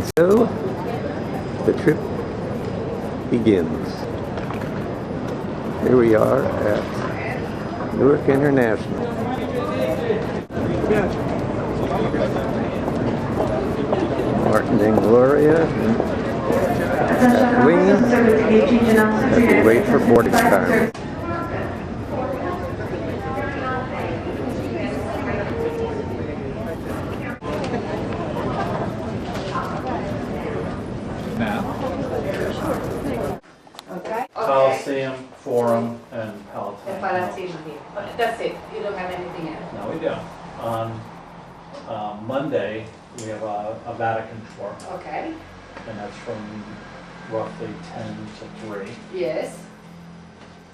And so the trip begins. Here we are at Newark International. Martin and Gloria at Wings as we wait for boarding time. Coliseum, Forum, and Palatine. And Palatine here. But that's it. You don't have anything else. No, we don't. On Monday, we have a Vatican tour, Okay. and that's from roughly 10 to 3. Yes.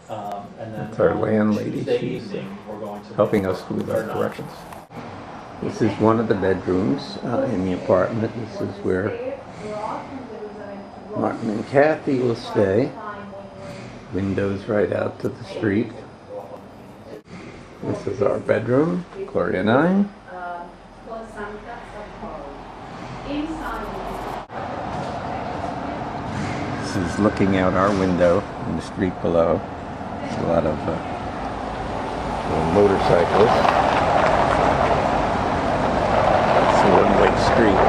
And then That's our on landlady. Tuesday She's evening, we're going to helping us with our corrections. This is one of the bedrooms in the apartment. This is where Martin and Kathy will stay. Windows right out to the street. This is our bedroom, Gloria and I. This is looking out our window in the street below. There's a lot of motorcyclists. It's a one-way street.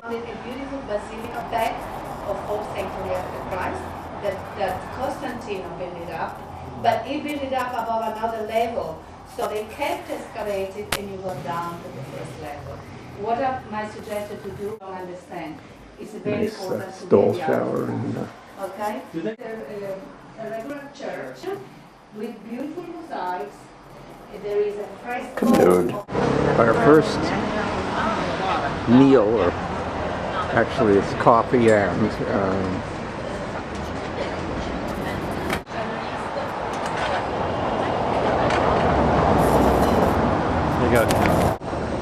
A beautiful basilica back of Old Sanctuary of Christ that Constantine built it up, but he built it up above another level. So they kept excavated and you go down to the first level. What my suggestion to do, I understand, it's very Nice important to stall be shower and okay? A regular church with beautiful mosaics. There is a fresco. commode. Our first meal, or actually it's coffee and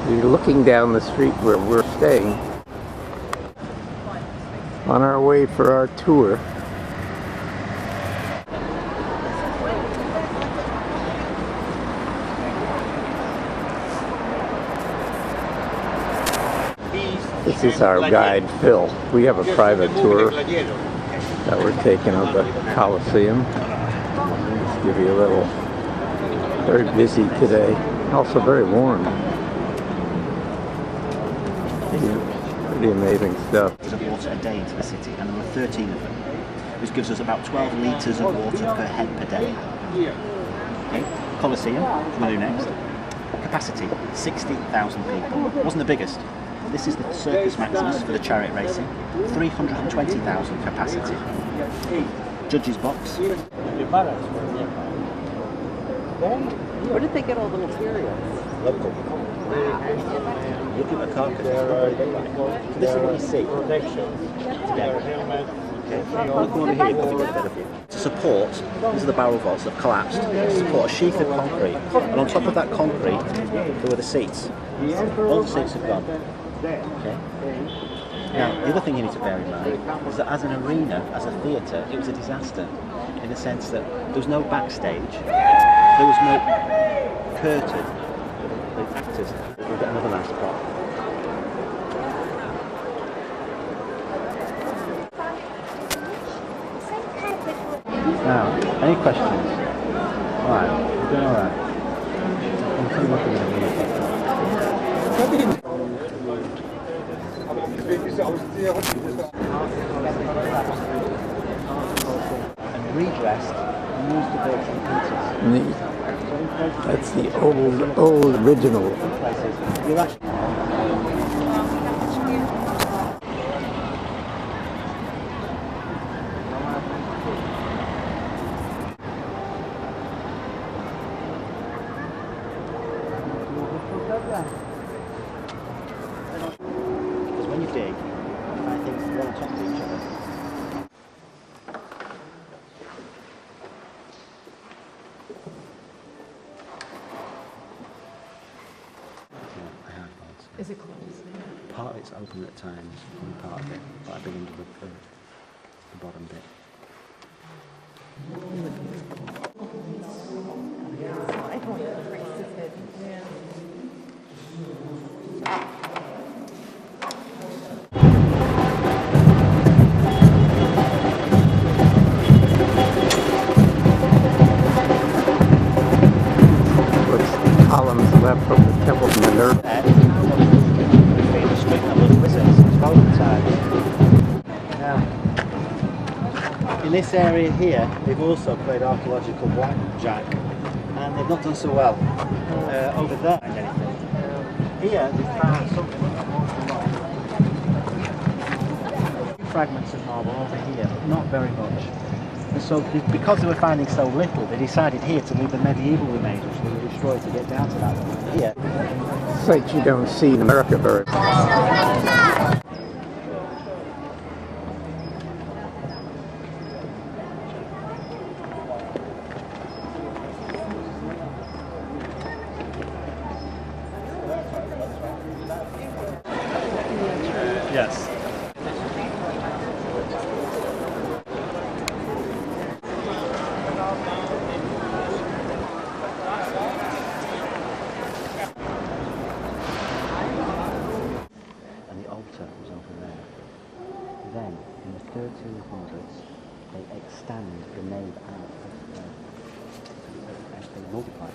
we're looking down the street where we're staying on our way for our tour. This is our guide, Phil. We have a private tour that we're taking of the Coliseum. Just give you a little, very busy today, also very warm. Pretty amazing stuff. Of water a day into the city, and there were 13 of them, which gives us about 12 litres of water per head per day. Okay. Colosseum, we'll do next. Capacity, 60,000 people. Wasn't the biggest. This is the Circus Maximus for the chariot racing, 320,000 capacity. Judge's box. Where did they get all the materials? Local. Look at the carcass. This is what you see. Look over here, you've got a bit of view. To support, these are the barrel vaults that have collapsed, to support a sheath of concrete. And on top of that concrete, there were the seats. All the seats have gone. Okay. Now, the other thing you need to bear in mind is that as an arena, as a theatre, it was a disaster in the sense that there was no backstage, there was no curtain. The actors, we'll get another nice prop. Now, any questions? Alright, we're doing alright. I'm still looking at and redressed and used to build some pieces. That's the old original. You're actually because when you dig, things are on top of each other. Is it closed? Part of it's open at times, one part of it, but I've been under the bottom bit. I don't know if Grace is hidden. Yeah. this area here, they've also played archaeological blackjack, and they've not done so well. Over there, here they've found something fragments of marble over here, but not very much. And so, because they were finding so little, they decided here to leave the medieval remains, which they were destroyed, to get down to that one. Here. Sites you don't see in America very. Yes. And the altar was over there. Then, in the 1300s, they extend the nave out as they multiply out.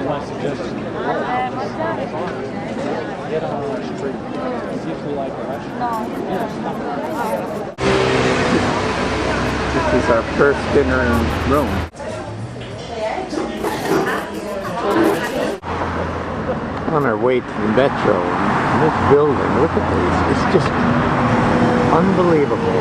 My suggestion. Get on our street. See if we like the restaurant. This is our first dinner in Rome. On our way to the metro, and this building, look at this, it's just unbelievable.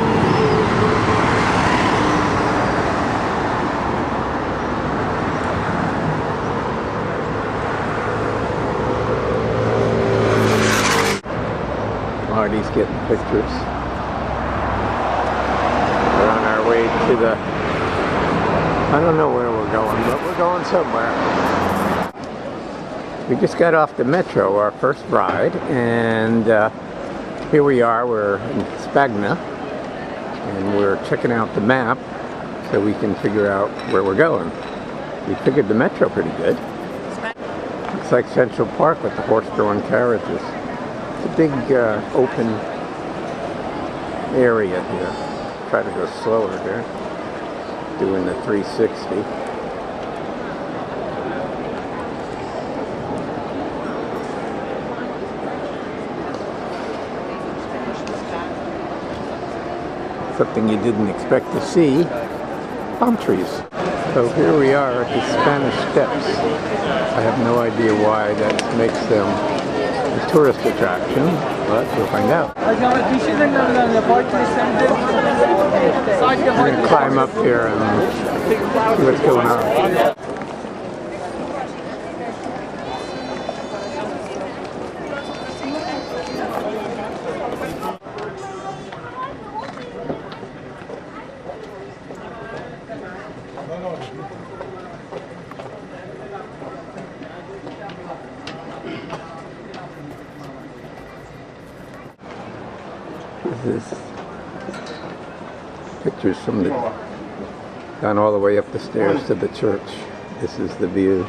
Marty's getting pictures. We're on our way to the, I don't know where we're going, but we're going somewhere. We just got off the metro, our first ride, and here we are, we're in Spagna, and we're checking out the map so we can figure out where we're going. We figured the metro pretty good. Looks like Central Park with the horse-drawn carriages. It's a big open area here. Try to go slower there, doing the 360. Something you didn't expect to see, palm trees. So here we are at the Spanish Steps. I have no idea why that makes them a tourist attraction, but we'll find out. We're going to climb up here and see what's going on. This is pictures from the, gone all the way up the stairs to the church. This is the view.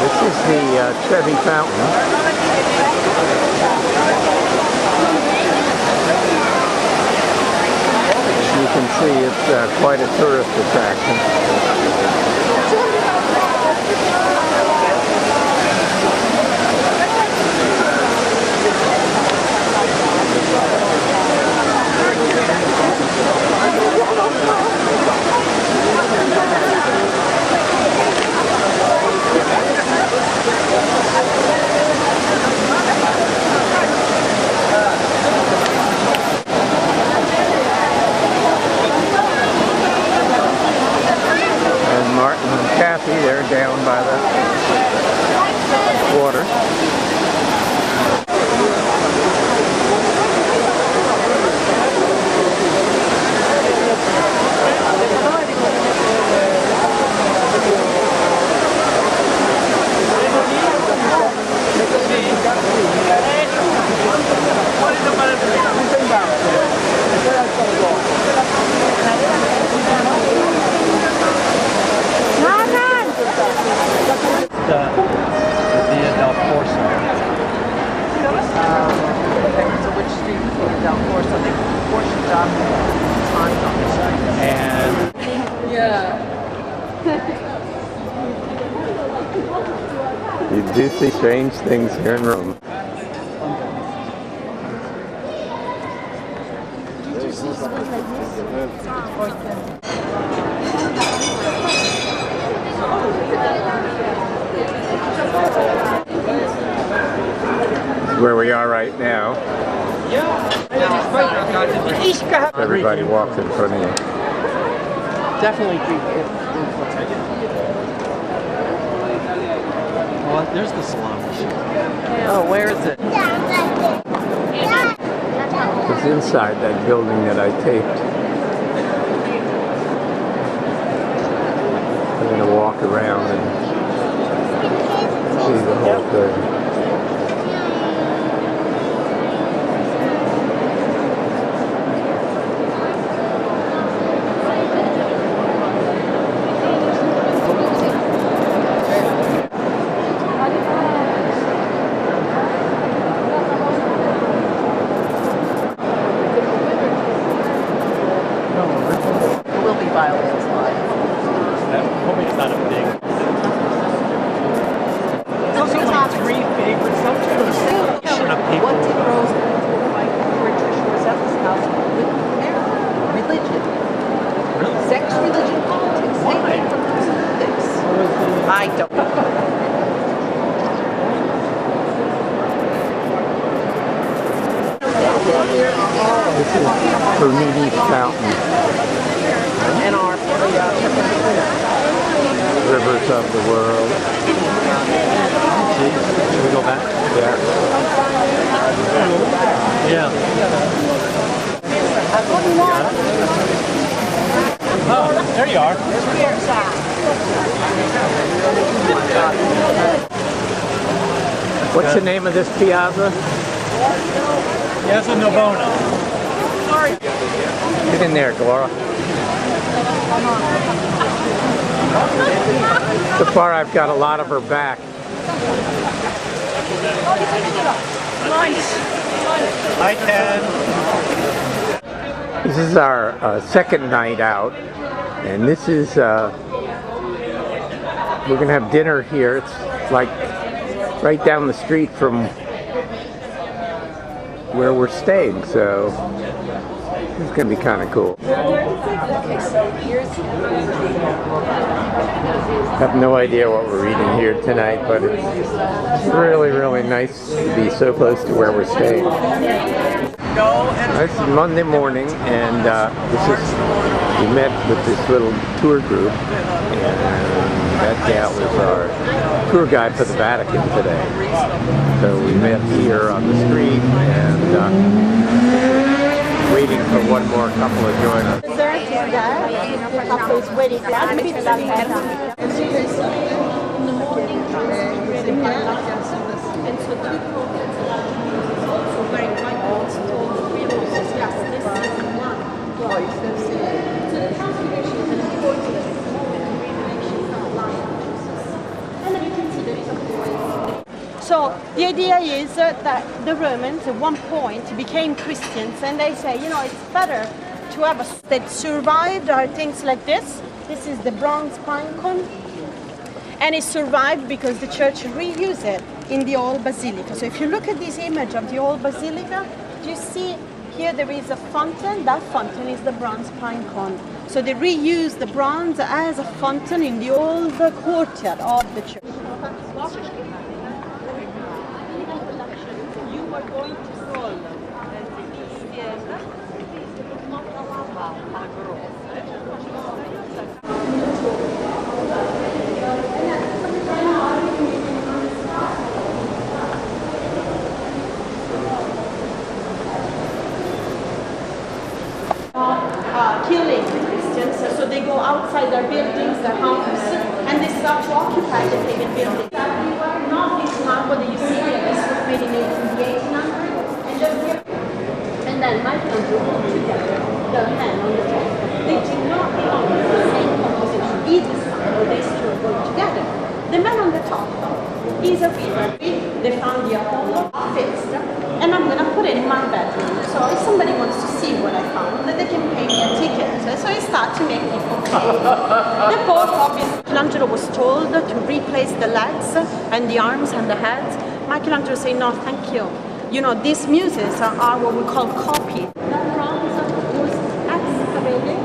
This is the Trevi Fountain. You can see it's quite a tourist attraction. And You do see strange things here in Rome. Where we are right now. Everybody walks in front of you. Definitely keep it. well, there's the salon machine. Oh, where is it? It's inside that building that I taped. I'm going to walk around and see the whole thing. There will be violence live. Hoping it's not a big. Those are my three favorite subjects. What did Rose like Patricia was at this house with religion? Sex, religion, politics. They came from those things. I don't know. This is Bernini Fountain, And our Rivers of the World. Should we go back? Yeah. Yeah. Oh, there you are. What's the name of this piazza? Piazza Navona. Get in there, Gloria. So far, I've got a lot of her back. Hi, Ted. This is our second night out, and this is we're gonna have dinner here. It's like right down the street from where we're staying, so it's gonna be kind of cool. I have no idea what we're eating here tonight, but it's really, really nice to be so close to where we're staying. It's Monday morning, and we met with this little tour group, and that gal was our tour guide for the Vatican today. So we met here on the street, and waiting for one more couple to join us. Dessert is there. Couple is waiting for us. Maybe it's like that. In the morning, and so two programs are also very quite also told the three of us discuss this season one. So the transfiguration is an important moment in Revelation of life of Jesus. And then you can see there is a point. So the idea is that the Romans at one point became Christians, and they say, it's better to have that survived are things like this. This is the bronze pine cone, and it survived because the church reused it in the old basilica. So if you look at this image of the old basilica, do you see here there is a fountain? That fountain is the bronze pine cone. So they reused the bronze as a fountain in the old courtyard of the church. You were going to roll. Killing the Christians, so they go outside their buildings, their homes, and they start to occupy the pagan buildings. Not this marble that you see here, this was made in 1800, and then Michelangelo put together the men on the top. They do not belong to the same composition. Either side, or they still go together. The man on the top is a figure. They found the Apollo fixed, and I'm going to put it in my bedroom. So if somebody wants to see what I found, they can pay me a ticket. so he started to make people pay. The Pope, obviously, Michelangelo was told to replace the legs and the arms and the heads. Michelangelo said, no, thank you. You know, these muses are what we call copies. That bronze was excavated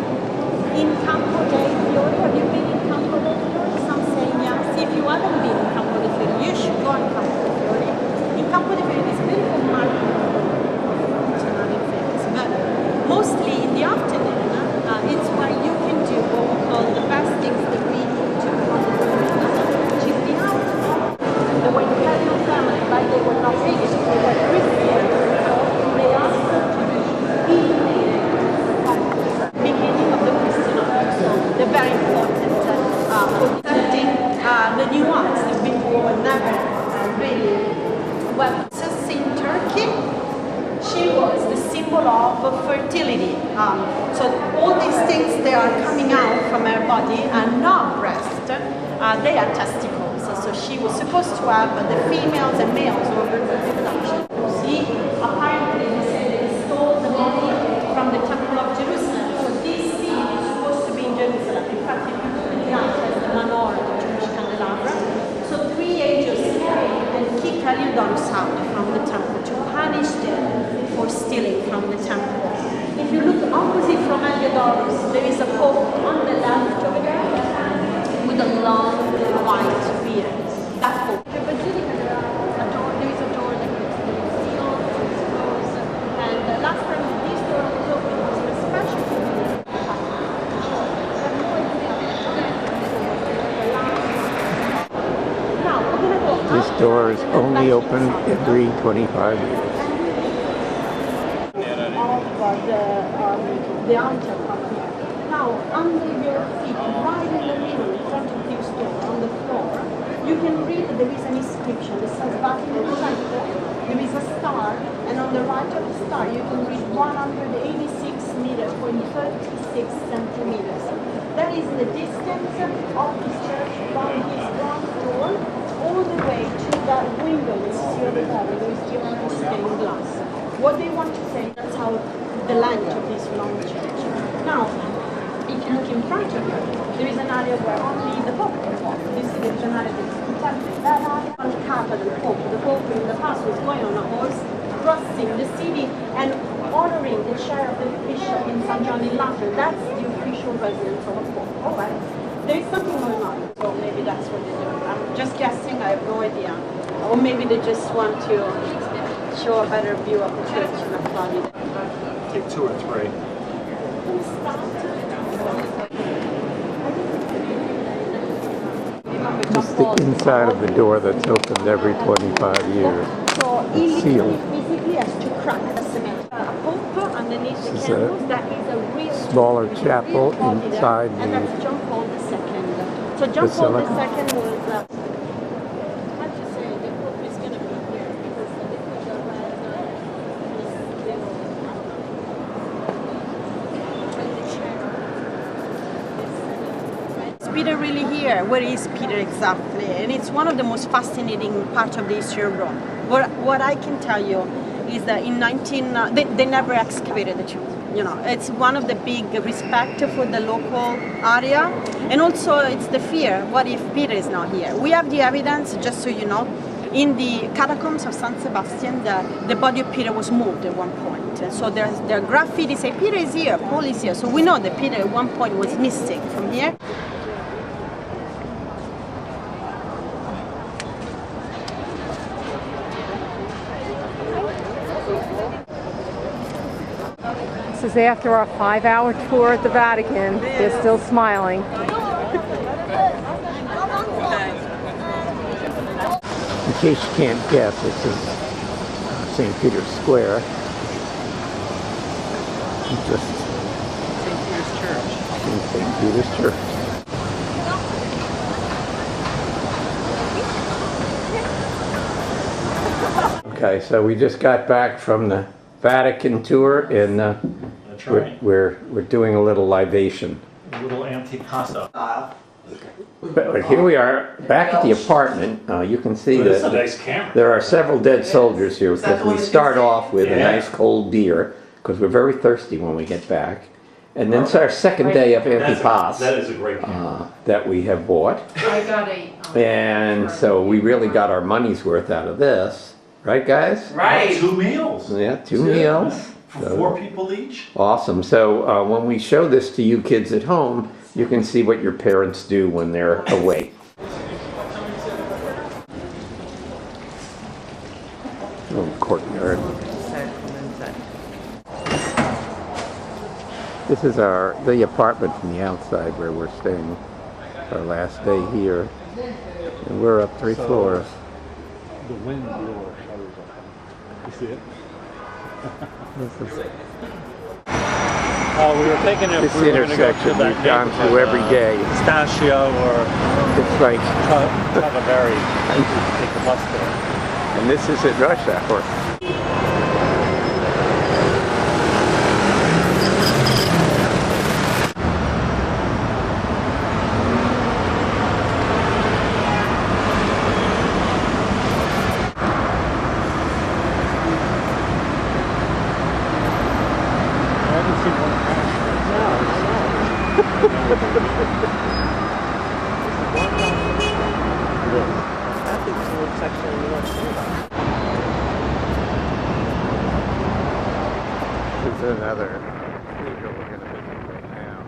in Campo dei Fiori. Have you been in Campo dei Fiori? Some say yes. If you haven't been in Campo dei Fiori, you should go in Campo dei Fiori. In Campo dei Fiori, this beautiful market, but mostly in the afternoon, it's where you can do what we call the best things that we took from the Roman, which is the outdoor. And the way the Italian family, but they were not pagan, they were Christian, so they asked them to be in the beginning of the Christian art. So they're very important for accepting the new ones that before were never really well. Since in Turkey, she was the symbol of fertility. So all these things they are coming out from her body are not breast, they are testicles. So she was supposed to have the females and males were reproduction. See, apparently they say they stole the body from the Temple of Jerusalem. So this scene is supposed to be in Jerusalem. In fact, if you look at the arch as the menorah, the Jewish candelabra, so 3 angels came and kicked Heliodorus out from the temple to punish them for stealing from the temple. If you look opposite from Heliodorus, there is a pope on the left over there with a long white beard. That pope. There is a door that is sealed, it's closed, and the last time this door was open was a special community. Now we're going to go. This door is only open every 25 years. The altar up here. Now, under your feet, right in the middle, in front of this door, on the floor, you can read that there is an inscription. It says Vatican Center. There is a star, and on the right of the star, you can read 186 meters, 36 centimeters. That is the distance of this church from this bronze door all the way to that window that you see over there. There is the stained glass. What they want to say, that's how the length of this long church. Now, if you look in front of you, there is an area where only the Pope can walk. You see there's an area that is protected. That area on the cap of the Pope. The Pope in the past was going on a horse, crossing the city and honoring the chair of the bishop in San John in Lateran. That's the official residence of a Pope. All right. There is something going on, so maybe that's what they're doing. I'm just guessing, I have no idea. Or maybe they just want to show a better view of the church in Florida. Take 2 or 3. It's the inside of the door that's opened every 25 years. So It's sealed. physically has to crack the cement. A pope underneath the This is candles, that is a real smaller chapel real body there, inside and the that's John Paul II. So John Paul basilica. II was how to say the pope is going to be here because the bishop Is Peter really here? Where is Peter exactly? And it's one of the most fascinating parts of the history of Rome. What I can tell you is that in they never excavated the tomb. You know, it's one of the big respect for the local area, and also it's the fear. What if Peter is not here? We have the evidence, just so you know, in the catacombs of San Sebastian, the body of Peter was moved at one point. And so there are graffiti say Peter is here, Paul is here. So we know that Peter at one point was missing from here. This is after our 5-hour tour at the Vatican. They're still smiling. In case you can't guess, this is St. Peter's Square. Just in St. Peter's Church. Okay, so we just got back from the Vatican tour, and That's right. we're doing a little libation. A little antipasta. But here we are back at the apartment. You can see This is a that nice camera. there are several dead soldiers here because we start off with a nice cold beer because we're very thirsty when we get back. And then it's our second day of Antipas That is a great game. that we have bought. I got a. And so we really got our money's worth out of this. Right, guys? Right. 2 meals. Yeah, 2 meals. For 4 people each. Awesome. So when we show this to you kids at home, you can see what your parents do when they're away. Oh, courtyard. This is the apartment from the outside where we're staying. Our last day here. And we're up 3 floors. The wind blew our shutters open. You see it? We were thinking if This we were going to go to intersection that we've gone through every day. Pistachio or It's like, Calaberry. Take the bus there. and this is at rush hour. This is another cathedral we're going to visit right now.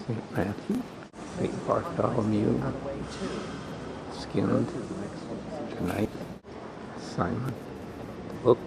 St. Matthew, St. Bartholomew, skinned tonight, Simon, the book.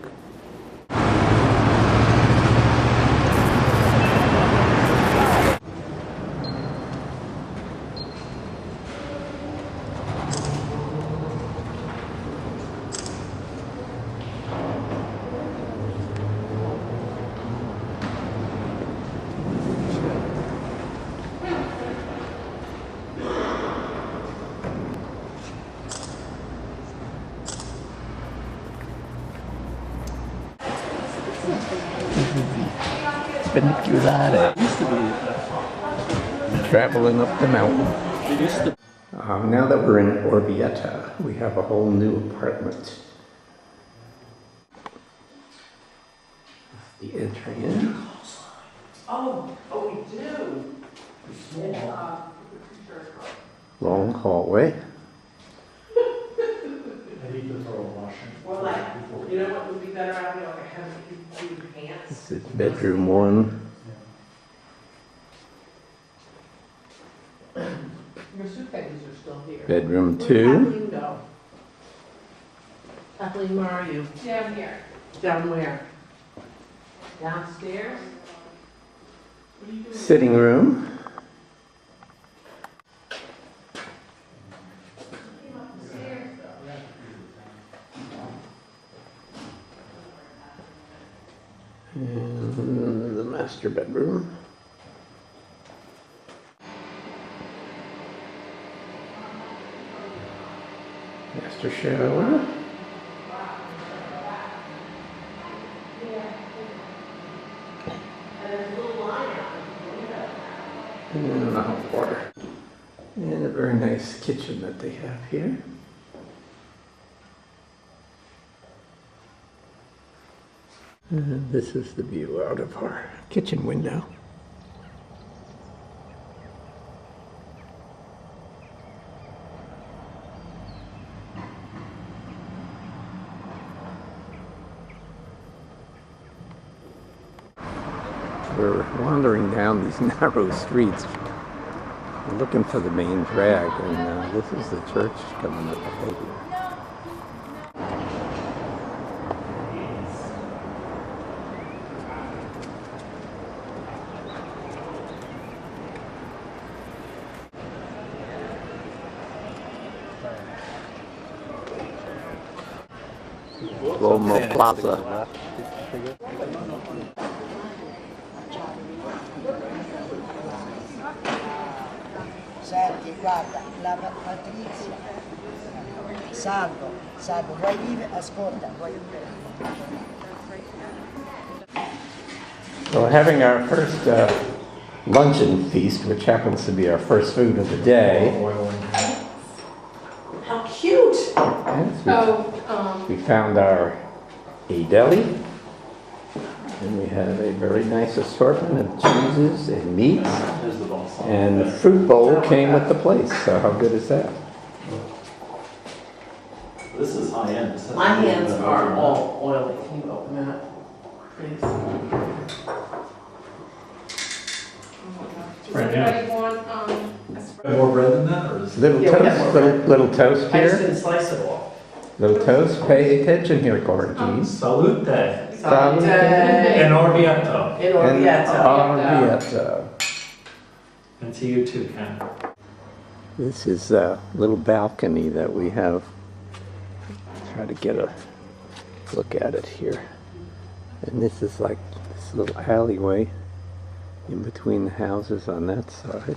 Funiculare. Traveling up the mountain. Now that we're in Orvieto, we have a whole new apartment. The entry in. Oh, we do. Long hallway. I need to throw a washer. Well, like, you know what would be better out here, like a heavy duty pants? This is bedroom 1. Your suitcases are still here. Bedroom Where 2. Kathleen go? Kathleen, where are you? Down here. Down where? Downstairs? What are you doing? Sitting room. And the master bedroom. Master shower. And the hot water. And a very nice kitchen that they have here. And this is the view out of our kitchen window. We're wandering down these narrow streets. We're looking for the main drag, and this is the church coming up ahead here. Duomo Plaza. Senti, guarda, la Patrizia, Salvo, vuoi vivere? Ascolta, vuoi So we're having our first luncheon feast, which happens to be our first food of the day. How cute! And we found our deli, and we have a very nice assortment of cheeses and meats, and the fruit bowl came with the place, so how good is that? This is high end. This has My to be hands the- are all oily. Can you open that, please? Right now. More bread than that, or is it? Little Yeah, we have toast, more little toast I just here. didn't slice it all. Little toast, pay attention here, Corky. Salute. Salute. And Orvieto. In And Orvieto. Orvieto. And to you too, Ken. This is a little balcony that we have. Try to get a look at it here. And this is like this little alleyway in between the houses on that side.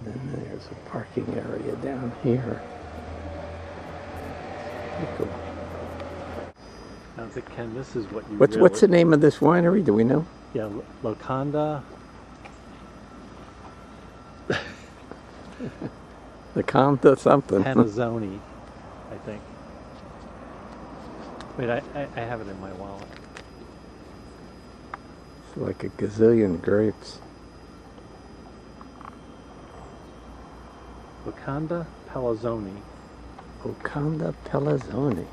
And then there's a parking area down here. Cool. Now, Ken, this is what you What's the name of this winery? Do we know? Yeah, Locanda. The Conda something. Panazzoni, I think. Wait, I have it in my wallet. It's like a gazillion grapes. Locanda Palazzoni. Locanda Palazzoni.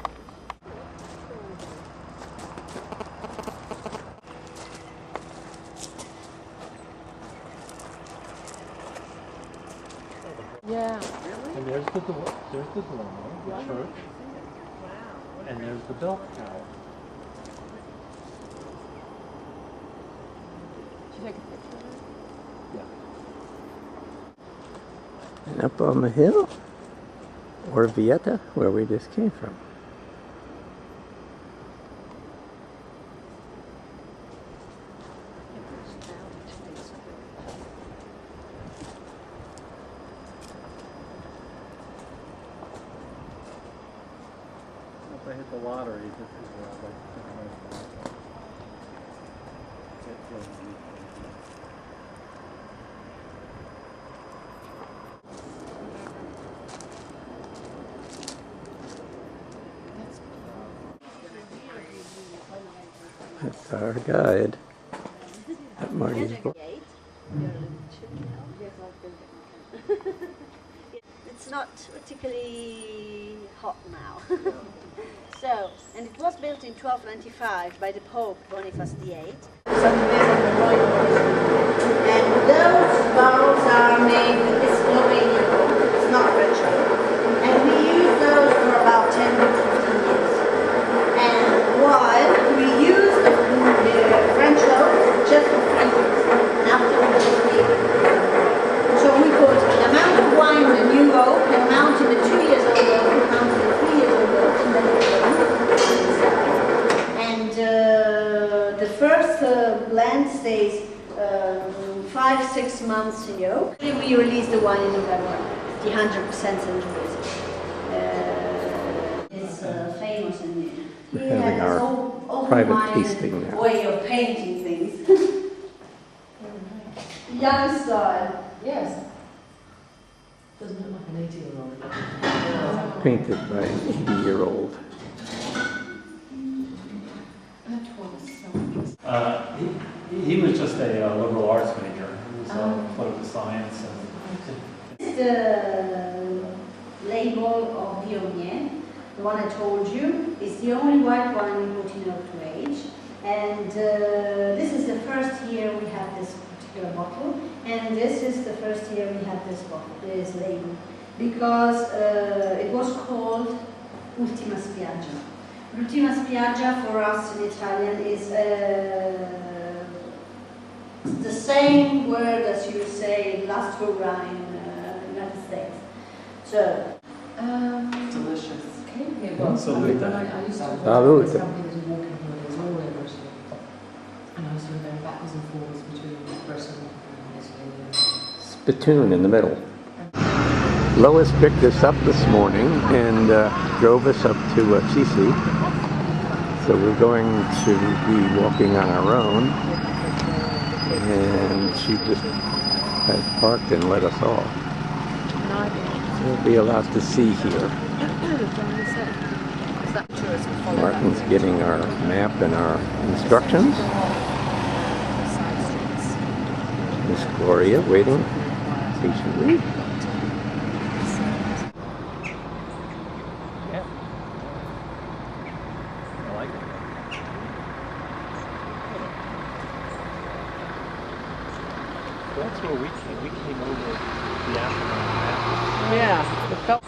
Yeah. And there's the Duomo, the church. And there's the bell tower. Should I take a picture of it? Yeah. And up on the hill, Orvieto, where we just came from. If I hit the lottery, this is where I'd like to take my That's our guide at Marty's Book. It's not particularly hot now. So, and it was built in 1295 by the Pope Boniface VIII. And those barrels are made with this Slovenian oak. It's not French oak. And we use those for about 10 to 15 years. And while we use the French oak just for 3 years. And after we just leave it. So we put an amount of wine in the new oak, an amount in the 2 years old oak, an amount in the 3 years old oak, and then we and the first blend stays 5-6 months in the oak. We release the wine in November, the 100% Sangiovese. It's famous in We're having our private tasting now. way of painting things. Young style. Yes. Doesn't look like an 80-year-old. Painted by an 80-year-old. He was just a liberal arts major. He was political science. And The label of Viognier, the one I told you, is the only white wine we put in oak to age. And this is the first year we have this particular bottle, and this is the first year we have this bottle, this label, because it was called Ultima Spiaggia. Ultima Spiaggia for us in Italian is the same word as you say last hurrah in United States. So, Delicious. Salute. I used to have Salute. somebody that did walking holidays all over Italy. And I was doing them backwards and forwards between Britain and Italy. Spittoon in the middle. Lois picked us up this morning and drove us up to Assisi. So we're going to be walking on our own. And she just has parked and let us off. There'll be a lot to see here. Martin's getting our map and our instructions. Miss Gloria waiting patiently. Yeah. I like it. That's where we came. We came over the afternoon after. Yeah, it felt.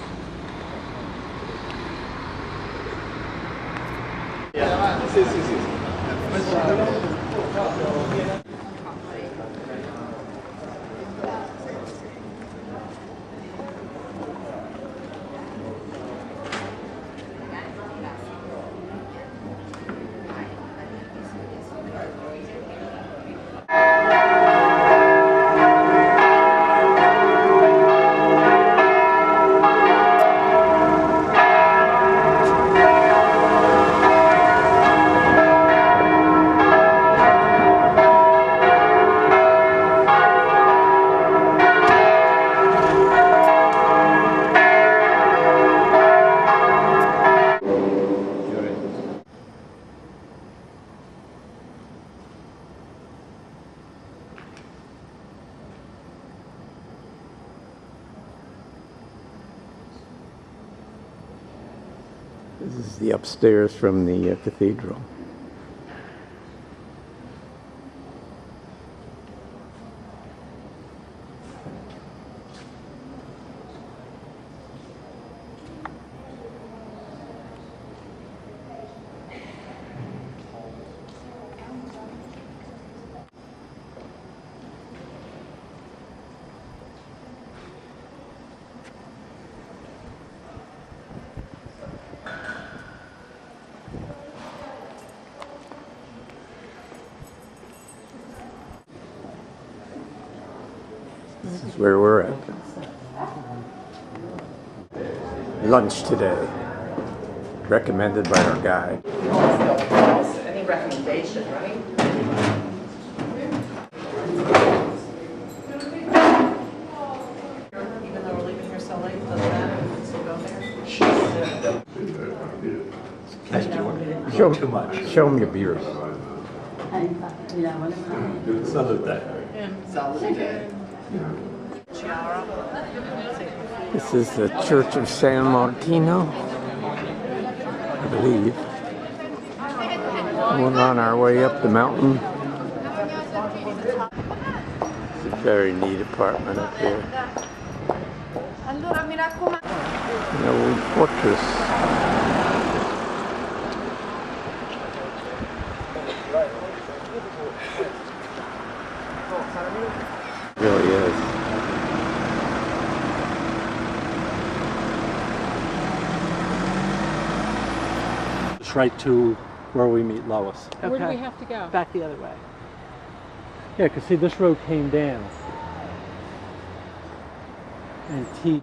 This is the upstairs from the cathedral. This is where we're at. Lunch today, recommended by our guide. Any recommendation, right? Even though we're leaving here so late, doesn't matter, we can still go there. Show them your beers. Salute. This is the Church of San Martino, I believe. We're on our way up the mountain. It's a very neat apartment up here. An old fortress. It really is. It's right to where we meet Lois. Where do we have to go? Back the other way. Yeah, because see, this road came down. And T.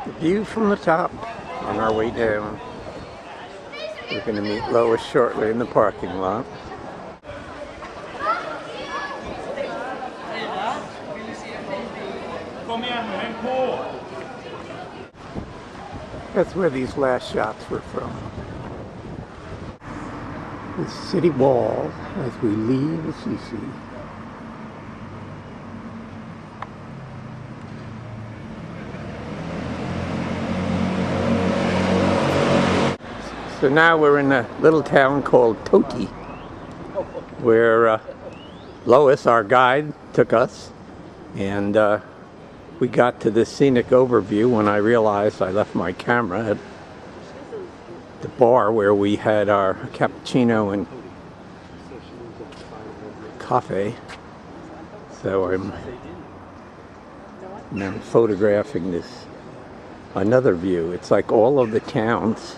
The view from the top on our way down. We're going to meet Lois shortly in the parking lot. That's where these last shots were from. The city wall as we leave Assisi. So now we're in a little town called Toti, where Lois, our guide, took us, and we got to this scenic overview when I realized I left my camera at the bar where we had our cappuccino and coffee. So I'm photographing this another view. It's like all of the towns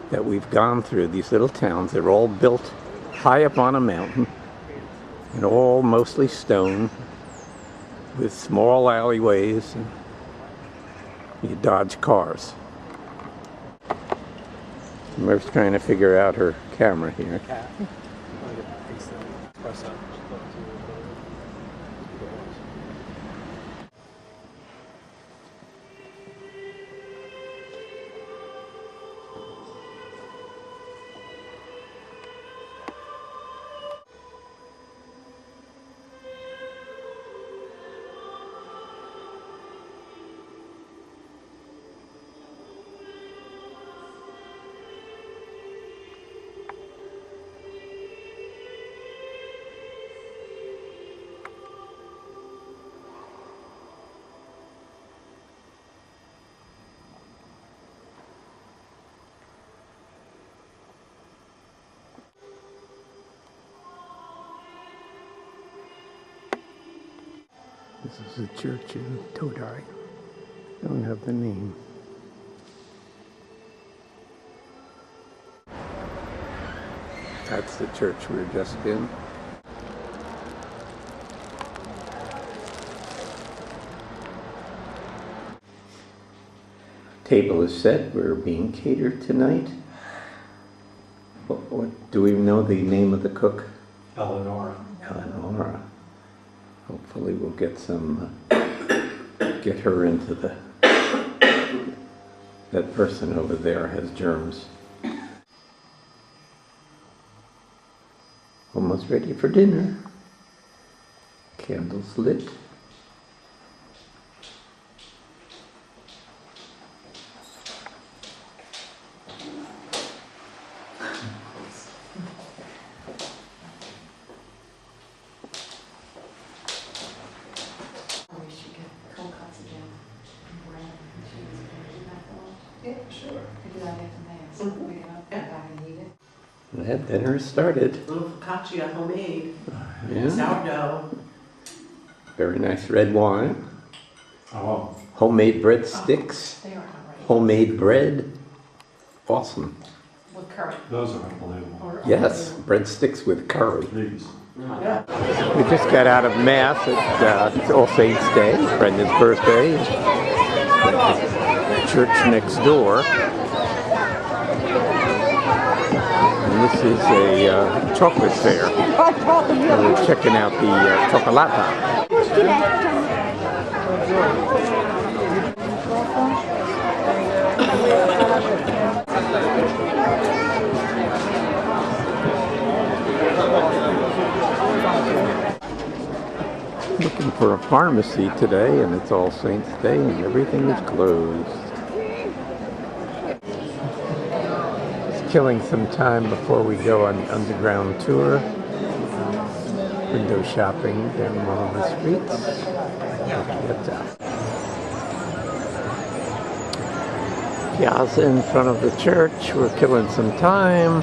that we've gone through, these little towns, they're all built high up on a mountain and all mostly stone with small alleyways, and you dodge cars. Murph's trying to figure out her camera here. This is a church in Todai. Don't have the name. That's the church we were just in. Table is set. We're being catered tonight. What do we know the name of the cook? Eleonora. Eleonora. Hopefully we'll get some, get her into the, that person over there has germs. Almost ready for dinner. Candles lit. That dinner has started. Little focaccia homemade. Yeah. Sourdough. Very nice red wine. Oh. Homemade breadsticks. They are great. Homemade bread. Awesome. With curry. Those are unbelievable. Yes, breadsticks with curry. These. Yeah. We just got out of Mass at All Saints Day, Brendan's birthday. The church next door. And this is a chocolate fair. We're checking out the chocolata. Looking for a pharmacy today, and it's All Saints Day, and everything is closed. Just killing some time before we go on the underground tour. Window shopping down one of the streets. Piazza in front of the church. We're killing some time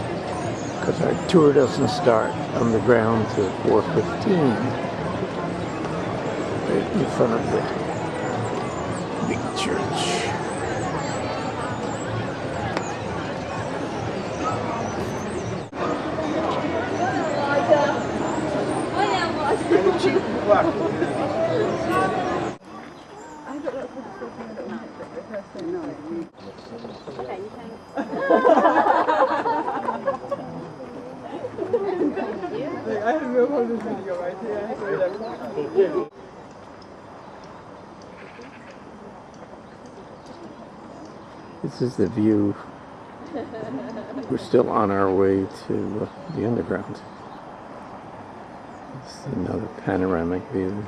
because our tour doesn't start underground till 4:15. Right in front of the big church. This is the view. We're still on our way to the underground. This is another panoramic view.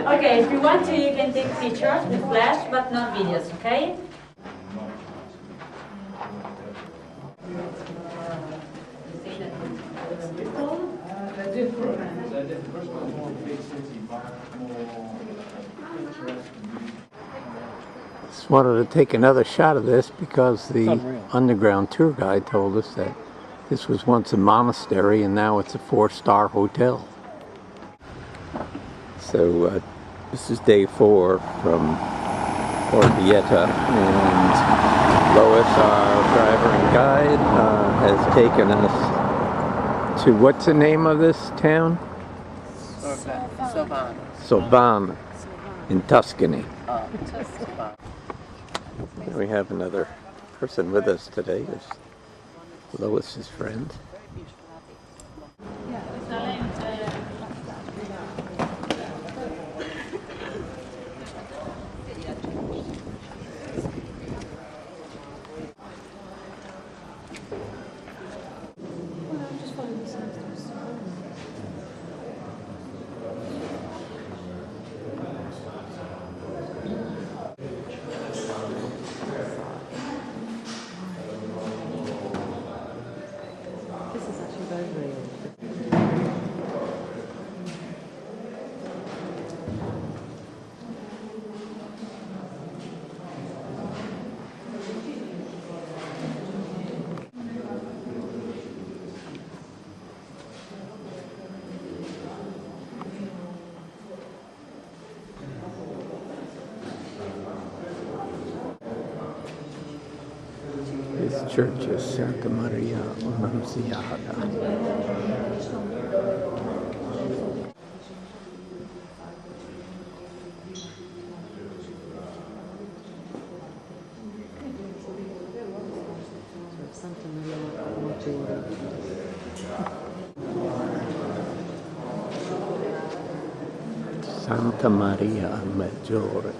Okay, if you want to, you can take pictures with flash, but not videos, okay? Just wanted to take another shot of this because the underground tour guide told us that this was once a monastery and now it's a 4-star hotel. So this is day 4 from Orvieto, and Lois, our driver and guide, has taken us to, what's the name of this town? Sovana. Sovana in Tuscany. We have another person with us today. It's Lois's friend. This church is Santa Maria Annunziata. Santa Maria Maggiore.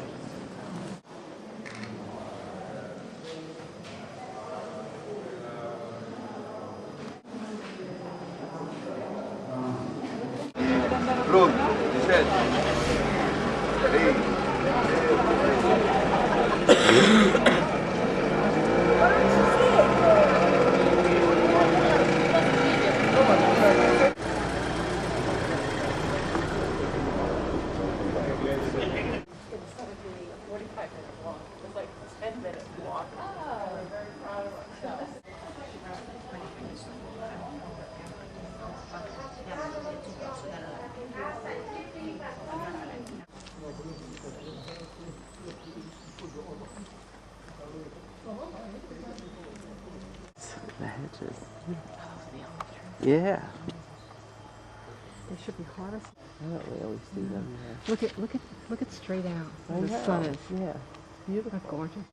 Yeah. They should be hottest. I don't really see them there. Look at straight out. I The know. sun is Yeah. beautiful, gorgeous.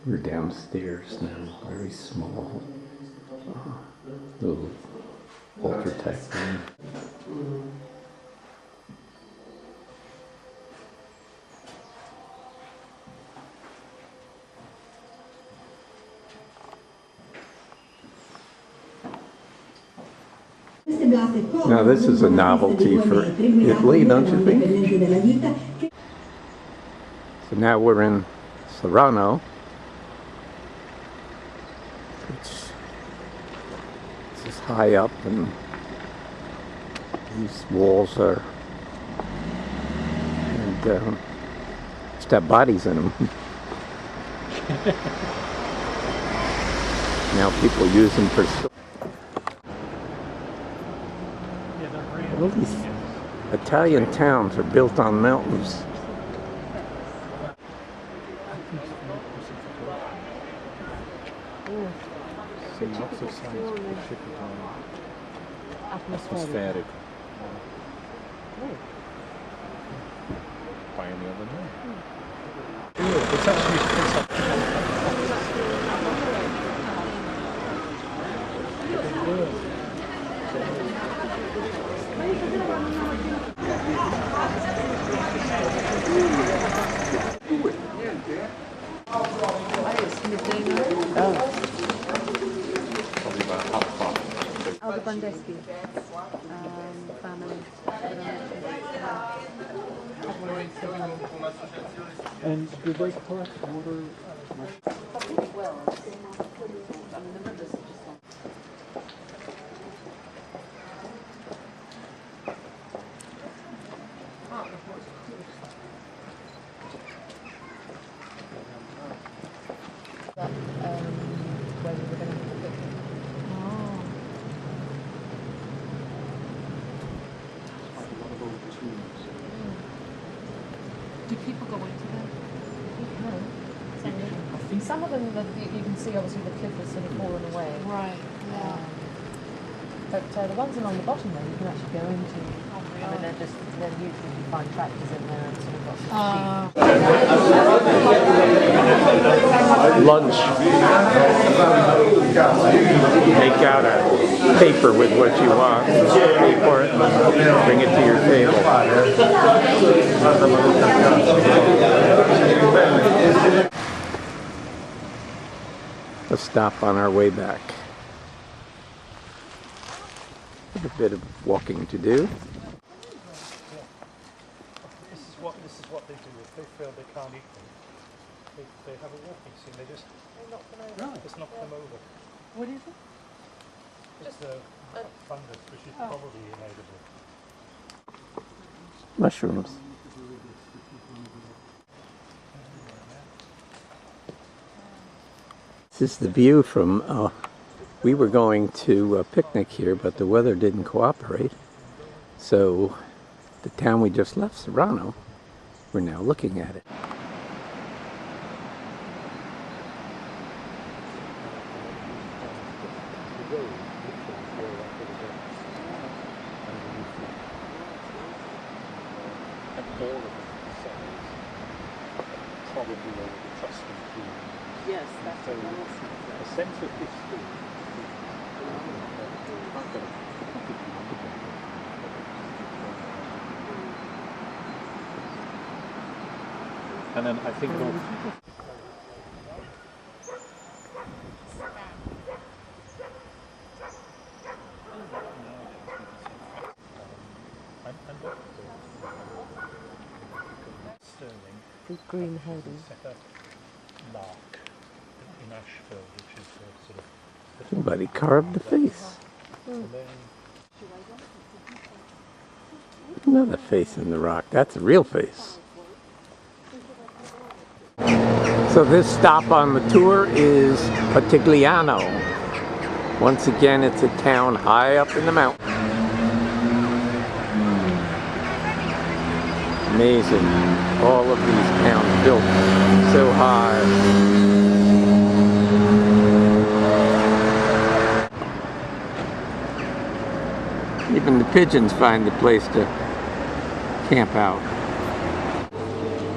We're downstairs now, very small, little Ultratech room. Now this is a novelty for Italy, don't you think? So now we're in Serrano, which is high up, and these walls are, and just have bodies in them. Now people use them for. All these Italian towns are built on mountains. See lots of signs atmospheric. By any other name. It's actually Oh, the Bondeschi family. And do they collect water? Well, I mean, the rivers are just on. Where we were going to have a picnic. Do people go into them? No. Some of them, you can see obviously the cliff has sort of fallen away. Right, yeah. But the ones along the bottom there, you can actually go into. I mean, they're usually you find tractors in there and sort of got some Lunch. Take out a paper with what you want, pay for it, bring it to your table. A stop on our way back. A bit of walking to do. This is what they do. If they feel they can't eat them, they have a walking scene. They just knock them over. Just knock them over. What is it? It's a fungus, which is probably inedible. Mushrooms. This is the view from, we were going to a picnic here, but the weather didn't cooperate. So the town we just left, Serrano, we're now looking at it. Yes, that's So a sense of history. And then I think the green Heidi. set up Lark in Asheville, which is sort of Somebody carved the face. Another face in the rock. That's a real face. So this stop on the tour is Partigliano. Once again, it's a town high up in the mountain. Amazing. All of these towns built so high. Even the pigeons find a place to camp out.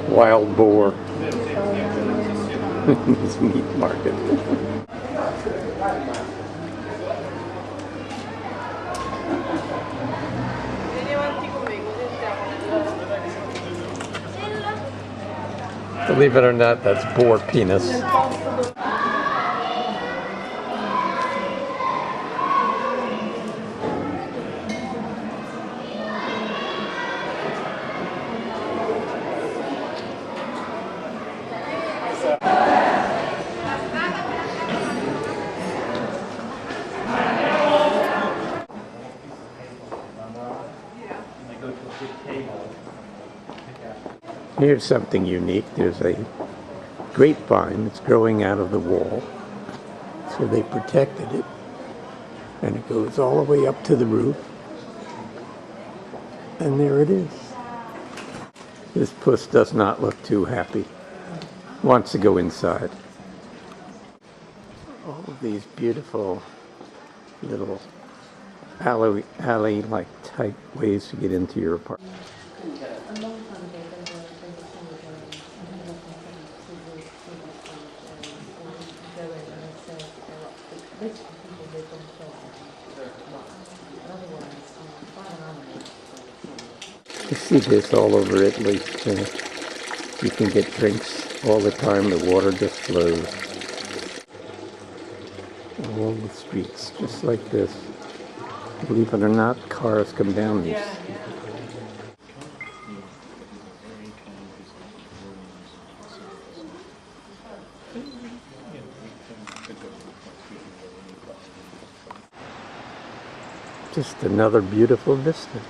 Wild boar. this meat market. Believe it or not, that's boar penis. Here's something unique. There's a grapevine that's growing out of the wall. So they protected it. And it goes all the way up to the roof. And there it is. This puss does not look too happy. Wants to go inside. All of these beautiful little alley-like type ways to get into your apartment. You see this all over Italy. You can get drinks all the time. The water just flows. All the streets, just like this. Believe it or not, cars come down these. Just another beautiful vista.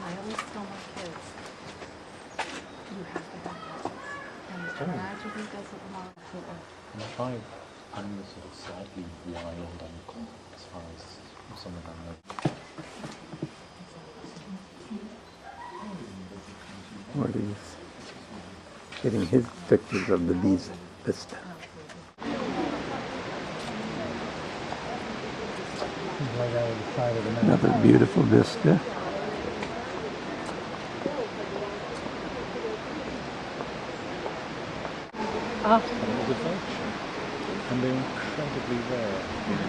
I always tell my kids, you have to have that. And tragedy doesn't want to. I'm trying animals sort of slightly wild and as far as some of them know. Marty's getting his pictures of the vista. Another beautiful vista. Animals of nature. And they're incredibly rare.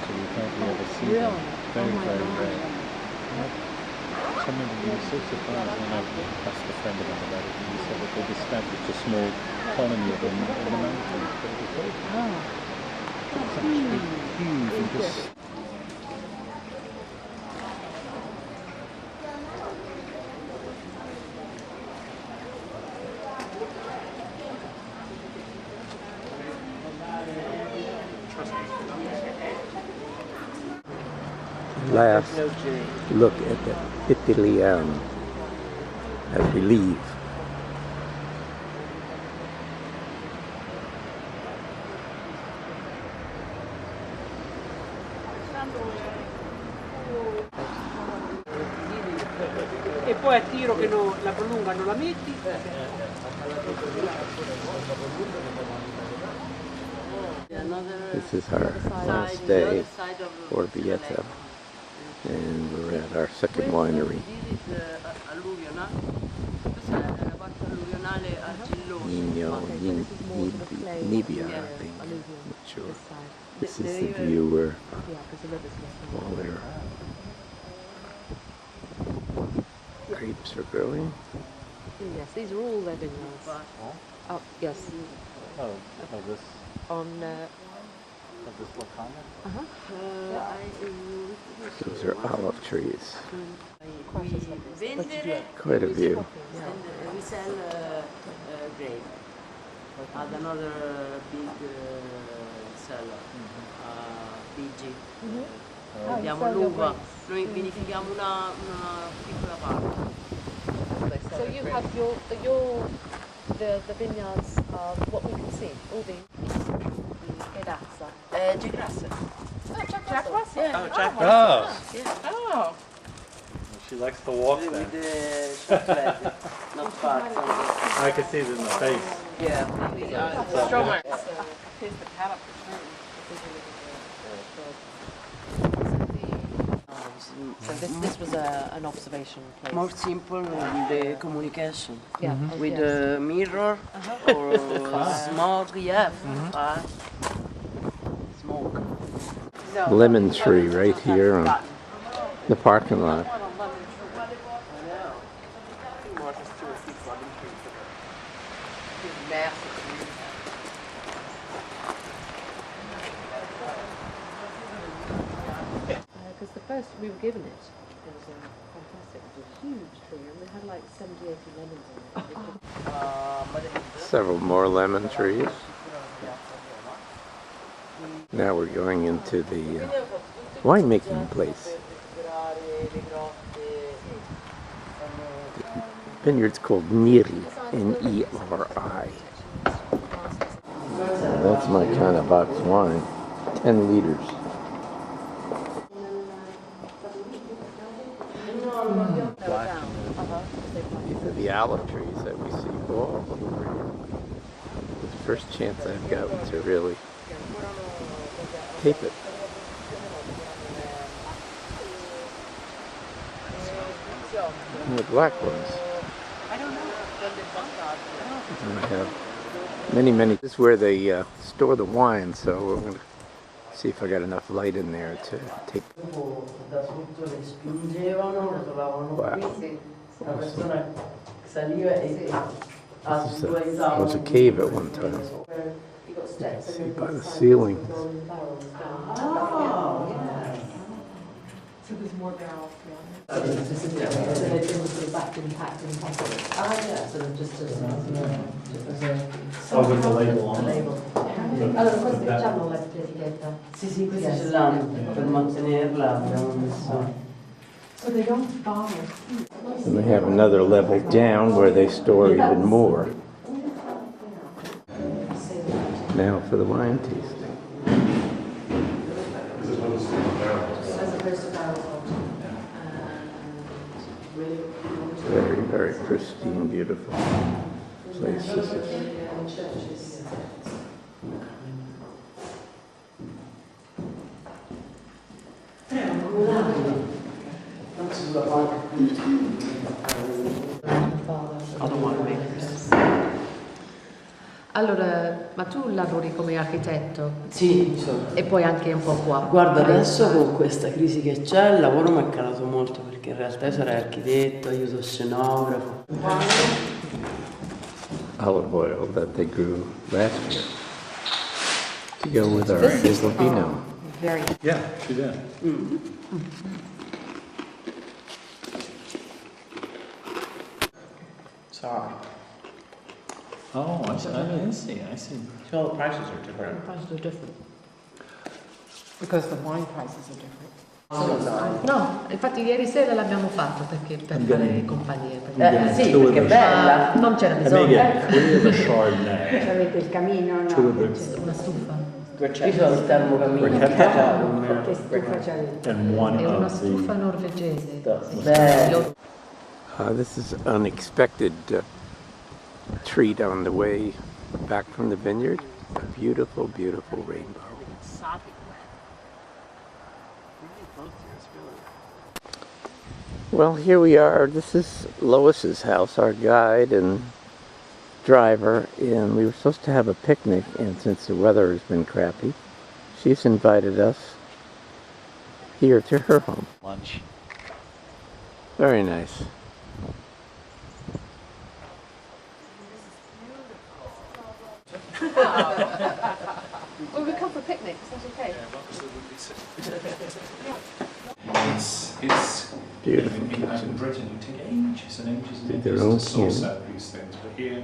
So you hardly ever see them. Very, very rare. Some of them were so surprised when I asked a friend of mine about it, and he said that they'd established a small colony of them in the mountains. But it was very it's actually huge and just... Last look at the Italian as we leave. E poi a tiro che la prolungano la metti. This is our last day for Vietta, and we're at our second winery. Nebbia, I think. Not sure. This is the view where all their grapes are growing. Yes, these are all their vineyards. Oh, yes. Oh, this? On... Of this locale? Those are olive trees. Quite a view. And we sell grape at another big seller, PG. Abbiamo l'uva, noi vinifichiamo una piccola parte. So you have the vineyards, what we can see, all the Gedazza. Gegrasser. Jack Russell? Yeah. Oh, Jack Russell. Yeah. Oh. She likes to walk then. With the chocolate, not far from I can see it in the face. Yeah, Stronger. So this was an observation place. more simple in the communication. Yeah. With Yes. a mirror or smoke, yeah. Smoke. Lemon tree right here on the parking lot. Because the first we were given it was fantastic. It was a huge tree, and we had like 70, 80 lemons on it. Several more lemon trees. Now we're going into the winemaking place. The vineyard's called Neri, N-E-R-I. That's my kind of box wine, 10 liters. These are the olive trees that we see all over here. It's the first chance I've gotten to really tape it. And the black ones. And I have many. This is where they store the wine, so we're going to see if I got enough light in there to take. Wow. This was a cave at one time. You can see by the ceilings. So there's more barrels. So they back in packed in pockets. Yeah, so just Oh, with the label on it. Allora, questi c'hanno l'etichetta? Sì, questi ce l'hanno, per mantenerla abbiamo messo. So they don't bother. And they have another level down where they store even more. Now for the wine tasting. Very pristine, beautiful place this is. Allora, ma tu lavori come architetto? Sì, E poi anche un po' qua? Guarda, adesso con questa crisi che c'è il lavoro mi è calato molto perché in realtà sarei architetto, aiuto scenografo. Olive oil that they grew last year to go with our Hazel Pinot. Very. Yeah, she did. Sorry. Oh, I see. So the prices are different. The prices are different. Because the wine prices are different. No, infatti ieri sera l'abbiamo fatto perché per fare compagnia. sì, perché è bella. Non c'era And bisogno. maybe a clear the Chardonnay. Avete il camino, no? Two of the Una stufa. Io ho il termocamino. Che stufa c'avete? and one È una of stufa the norvegese. Bello. This is an unexpected treat on the way back from the vineyard. A beautiful rainbow. Well, here we are. This is Lois's house, our guide and driver, and we were supposed to have a picnic, and since the weather has been crappy, she's invited us here to her home. lunch. Very nice. Well, we come for picnics, that's okay. It's Beautiful in kitchen. Britain you take ages and ages Did and their ages own to source canning. out these things, but here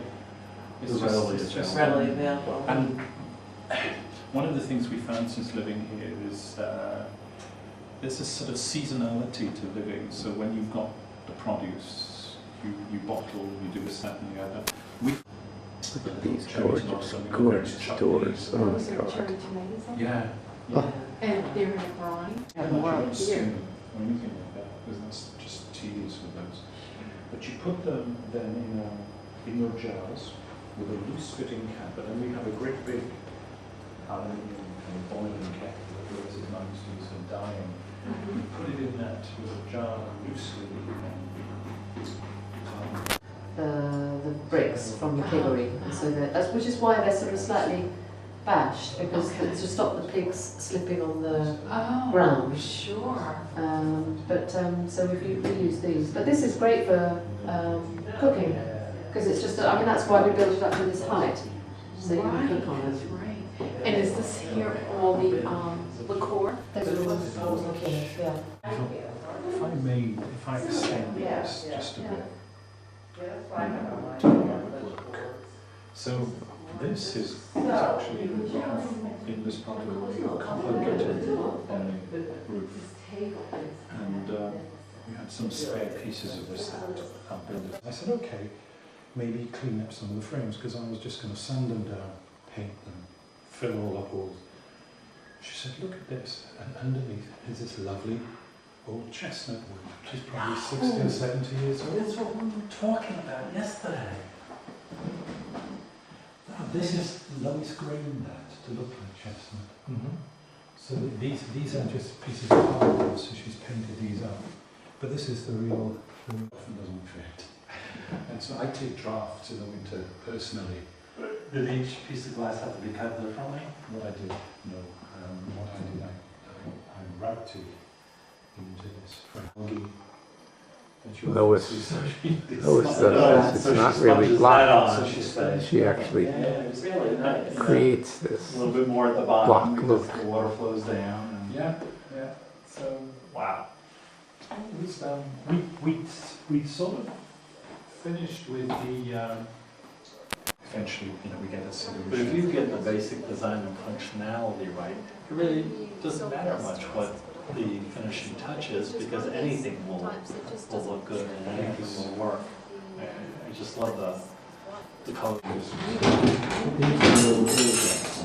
it's It's just, readily it's just Readily available. And one of the things we found since living here is there's a sort of seasonality to living. So when you've got the produce, you bottle, you do this, that, and the other. Look at these gorgeous doors. Oh my God. Yeah. Oh. And they're in a brine. Here. or anything like that, because that's just tedious with those. But you put them then in your jars with a loose fitting cap, and then we have a great big aluminium kind of boiling kettle that Lewis is nice to use for dyeing. You put it in that with a jar loosely the bricks from the piggery, so that's which is why they're sort of slightly bashed, because to stop the pigs slipping on the ground. Sure. So we use these, but this is great for cooking, because it's just I mean that's why we built it up to this height, so you can cook on it. Right. And is this here all the liqueur? Those are the ones that was looking at, yeah. If I extend this just a bit. So this is actually we have in this part of the room copper gutted on the roof, and we had some spare pieces of this that I built. I said, okay, maybe clean up some of the frames, because I was just going to sand them down, paint them, fill all the holes. She said, look at this, and underneath is this lovely old chestnut wood, which is probably 60 or 70 years old. That's what we were talking about yesterday. Now, this is Lois grained that to look like chestnut. So these are just pieces of hardwood, so she's painted these up. But this is the real, often doesn't fit. And so I take drafts in the winter personally. Did each piece of glass have to be cut differently? What I did, no. What I did, I routed into this algae. Lois does, it's not really block. She actually creates this a little bit more at the bottom block look. because the water flows down. And Yeah. So wow. it was, we sort of finished with the. Eventually, we get a solution. But if you get the basic design and functionality right, it really doesn't matter much what the finishing touch is, because anything will look good and anything will work. I just love the colors. These little projects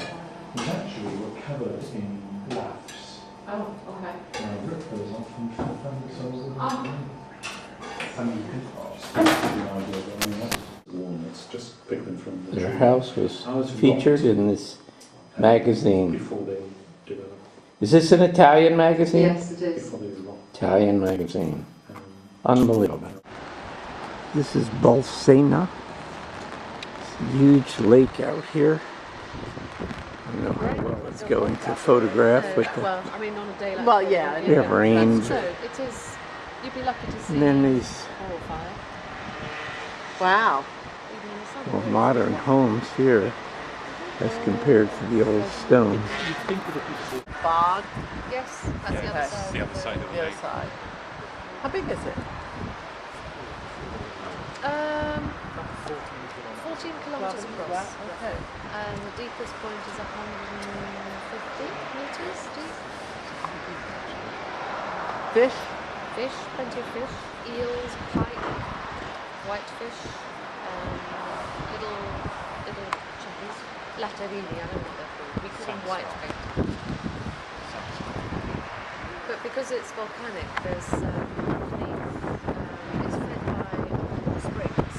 actually were covered in rafts. Oh, okay. And I ripped those off and found the soles of them. And you can walnuts, just pick them from the Their tree. house was featured in this magazine. Before they developed. Is this an Italian magazine? Yes, it is. Before they were Italian magazine. Unbelievable. This is Bolsena. It's a huge lake out here. I don't know how well it's going to photograph with the... Well, I mean on a day like Well, yeah. We have rain. So it is. You'd be lucky to see And then these 4 or 5. Wow. Even in the summer. more modern homes here as compared to the old stone. Bog. Yes, that's the other side. The other side of the The other lake. side. How big is it? 14 kilometres across. Okay. And the deepest point is 150 metres deep. Fish? Fish, plenty of fish. Eels, pike, whitefish, little chippies. Latterini, I don't know what they're called. We call them whitebait. But because it's volcanic, there's it's fed by springs.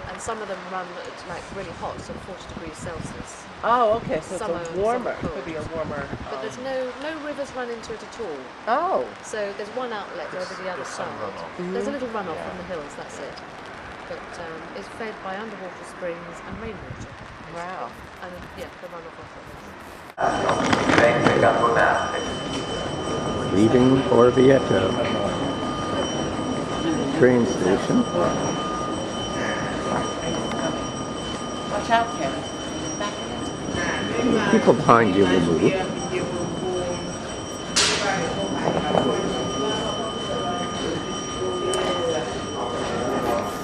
And some of them run at like really hot, so 40 degrees Celsius. Oh, okay. So Summer, it's a warmer. summer Could be a warmer. But there's no rivers run into it at all. Oh. So there's one outlet over the other side. There's a little runoff from the hills, that's it. But it's fed by underwater springs and rainwater. Wow. And yeah, the runoff off of Leaving Orvieto train station. Watch out, Karen. People behind you will move.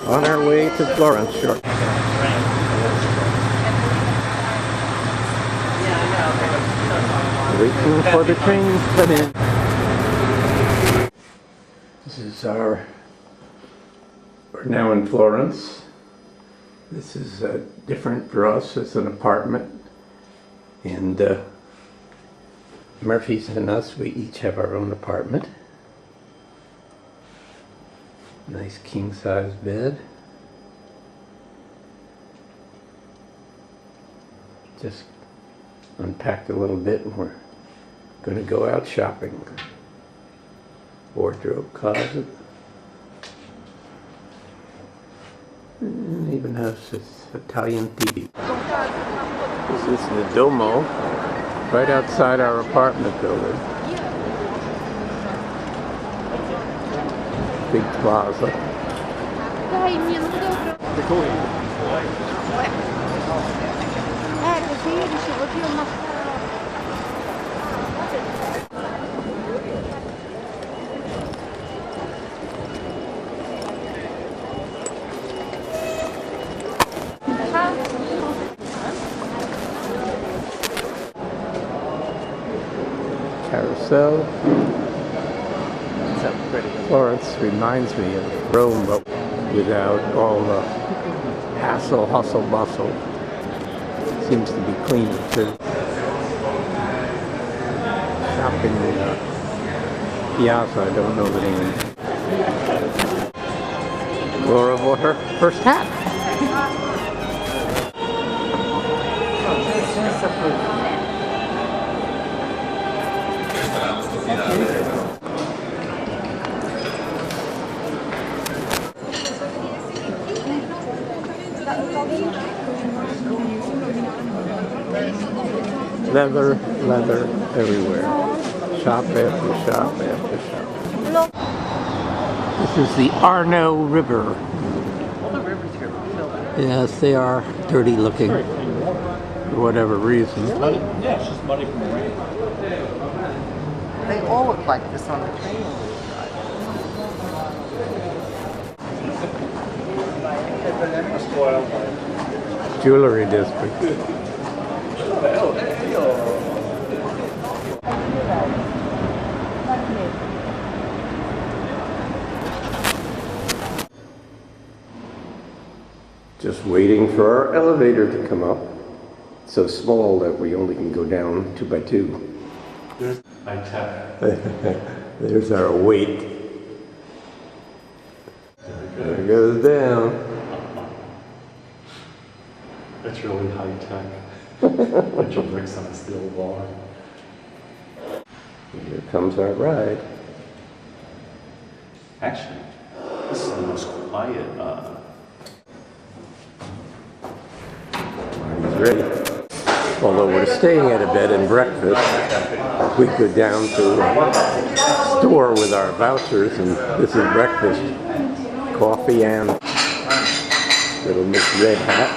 On our way to Florence shortly. Waiting for the trains to come in. This is we're now in Florence. This is different for us. It's an apartment. And Murphy's and us, we each have our own apartment. Nice king-size bed. Just unpacked a little bit and we're going to go out shopping. Wardrobe closet. And even has this Italian TV. This is the Duomo, right outside our apartment building. Big plaza. Così riuscivo più a Carousel. Florence reminds me of Rome, but without all the hassle, hustle, bustle. Seems to be cleaner too. Shopping in Piazza, I don't know the name. Laura bought her first hat. Leather, leather everywhere. Shop after shop after shop. This is the Arno River. All the rivers here are filled. Yes, they are dirty looking for whatever reason. Yeah, it's just muddy from the rain. They all look like this on the train. Jewelry district. Just waiting for our elevator to come up. So small that we only can go down 2 by 2. High tech. There's our weight. There it goes down. It's really high tech. Bunch of bricks on a steel bar. Here comes our ride. Actually, this is the most quiet. He's ready. Although we're staying at a bed and breakfast, we go down to a store with our vouchers, and this is breakfast. Coffee and little Miss Red Hat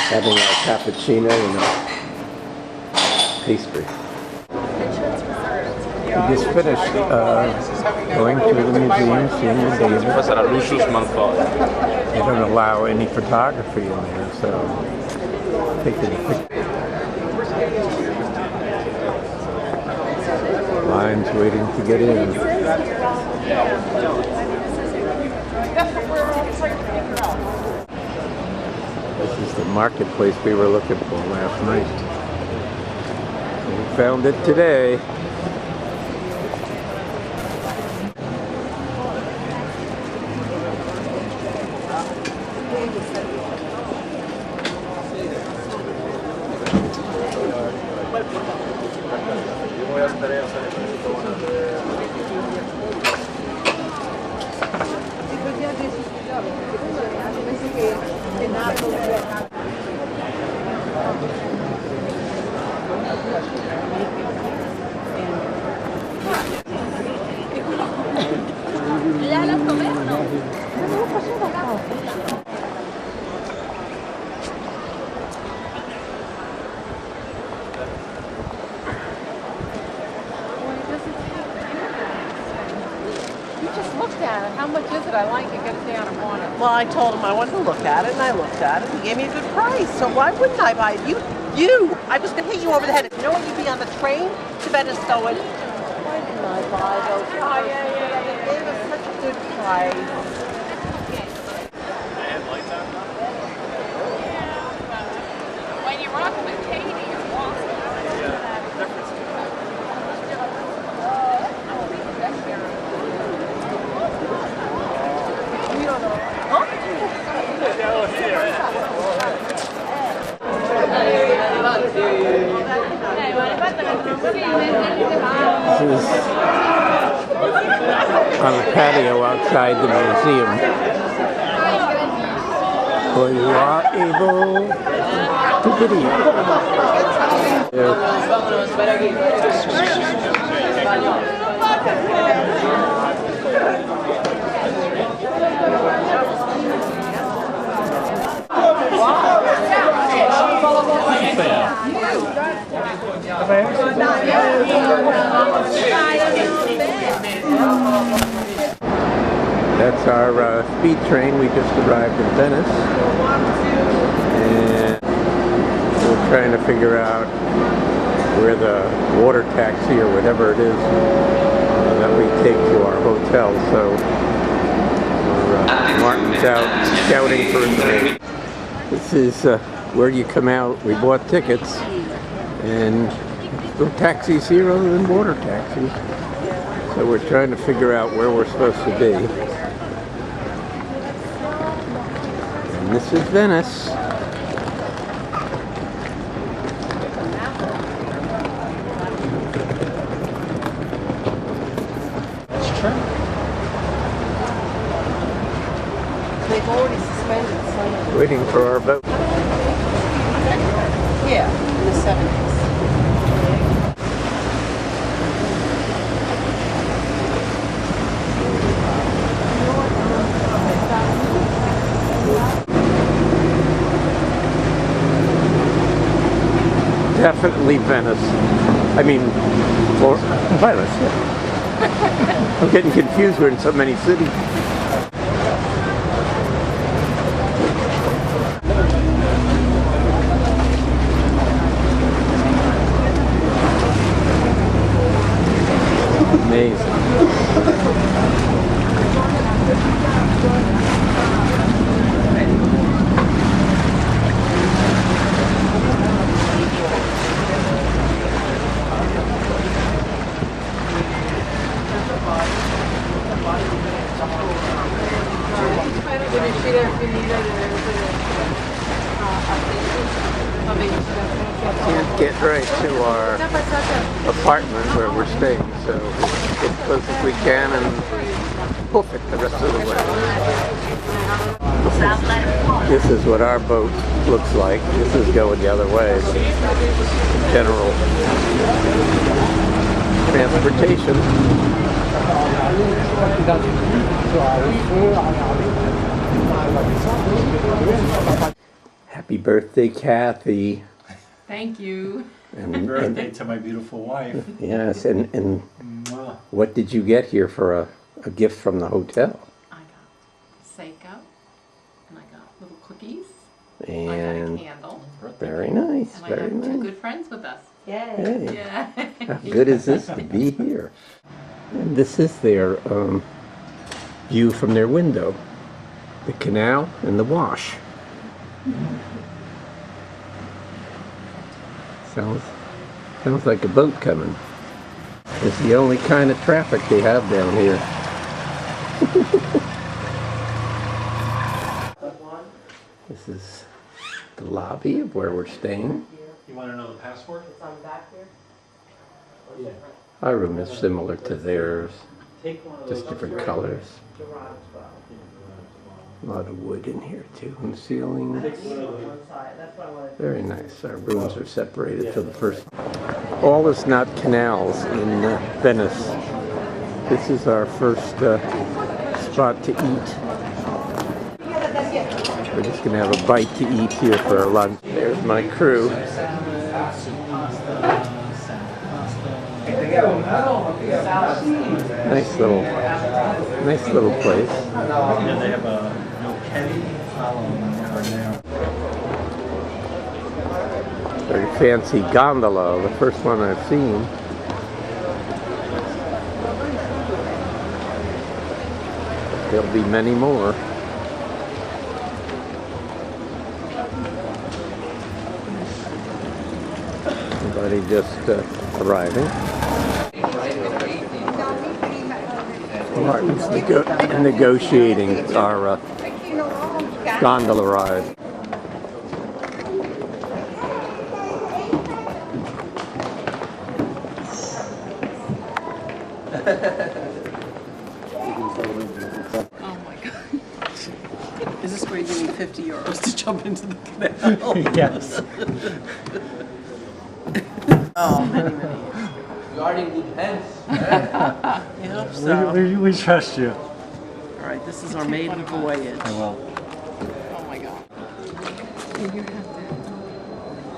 having our cappuccino and a pastry. We just finished going to the museum, seeing the David. They don't allow any photography in there, so taking a picture. Lines waiting to get in. This is the marketplace we were looking for last night. We found it today. How much is it? I like it. Get it down and want it. Well, I told him I wanted to look at it, and I looked at it. He gave me a good price, so why wouldn't I buy it? You! I was going to hit you over the head. You know when you'd be on the train to Venezuela? Why didn't I buy those? Oh, yeah. They gave us such a good price. When you rock with Katie, you're awesome. This is on the patio outside the museum, where you are able to video. That's our speed train. We just arrived in Venice, and we're trying to figure out where the water taxi or whatever it is that we take to our hotel. So Martin's out scouting for information. This is where you come out. We bought tickets, and no taxis here other than water taxis. So we're trying to figure out where we're supposed to be. And this is Venice. They've already suspended some. Waiting for our boat. Yeah, in the 70s. Definitely Venice. I mean, or Venice. Yeah. I'm getting confused. We're in so many cities. Amazing. Can't get right to our apartment where we're staying, so we'll get as close as we can and hoof it the rest of the way. This is what our boat looks like. This is going the other way. General transportation. Happy birthday, Kathy. Thank you. And, Happy birthday to my beautiful wife. Yes, and what did you get here for a gift from the hotel? I got Seiko, and I got little cookies. And I got a candle. Very nice, And I very got two nice. good friends with us. Hey, Yeah. how good is this to be here? And this is their view from their window. The canal and the wash. Sounds like a boat coming. It's the only kind of traffic they have down here. This is the lobby of where we're staying. You want to know the password? It's on back here. Yeah. Our room is similar to theirs, just different colors. A lot of wood in here too, in the ceiling. Very nice. Our rooms are separated for the first. All is not canals in Venice. This is our first spot to eat. We're just going to have a bite to eat here for our lunch. There's my crew. Nice little place. Yeah, they have a Very fancy gondola, the first one I've seen. There'll be many more. Everybody just arriving. Martin's negotiating our gondola ride. Oh my God. Is this where you need 50 euros to jump into the canal? Yes. Oh, many years. You are in good hands. I hope so. We trust you. All right, this is our maiden voyage. I will. Oh my God. And you have that.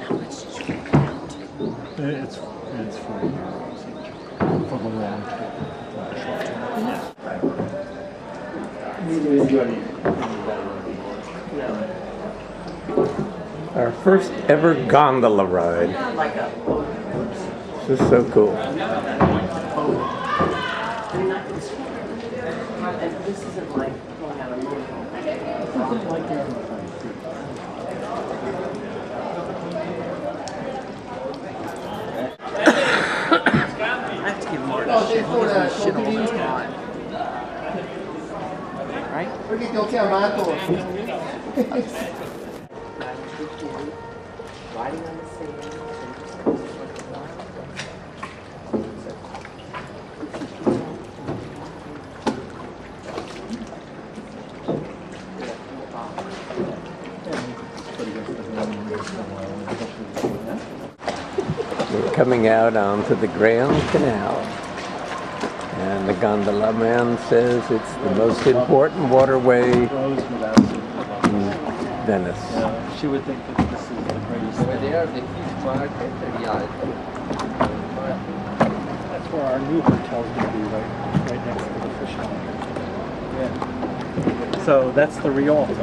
How much did you get out? It's 4 euros each for the long trip, not the short trip. Our first ever gondola ride. This is so cool. This isn't like going out of I have to give Martin shit. He gives me shit all the time. Right? Perché ti ho chiamato? Riding on the sand. We're coming out onto the Grand Canal. And the gondola man says it's the most important waterway in Venice. She would think that this is the greatest Over there, the fish market, That's where our new hotel's going to be, right next to the fish market. Yeah. So that's the Rialto.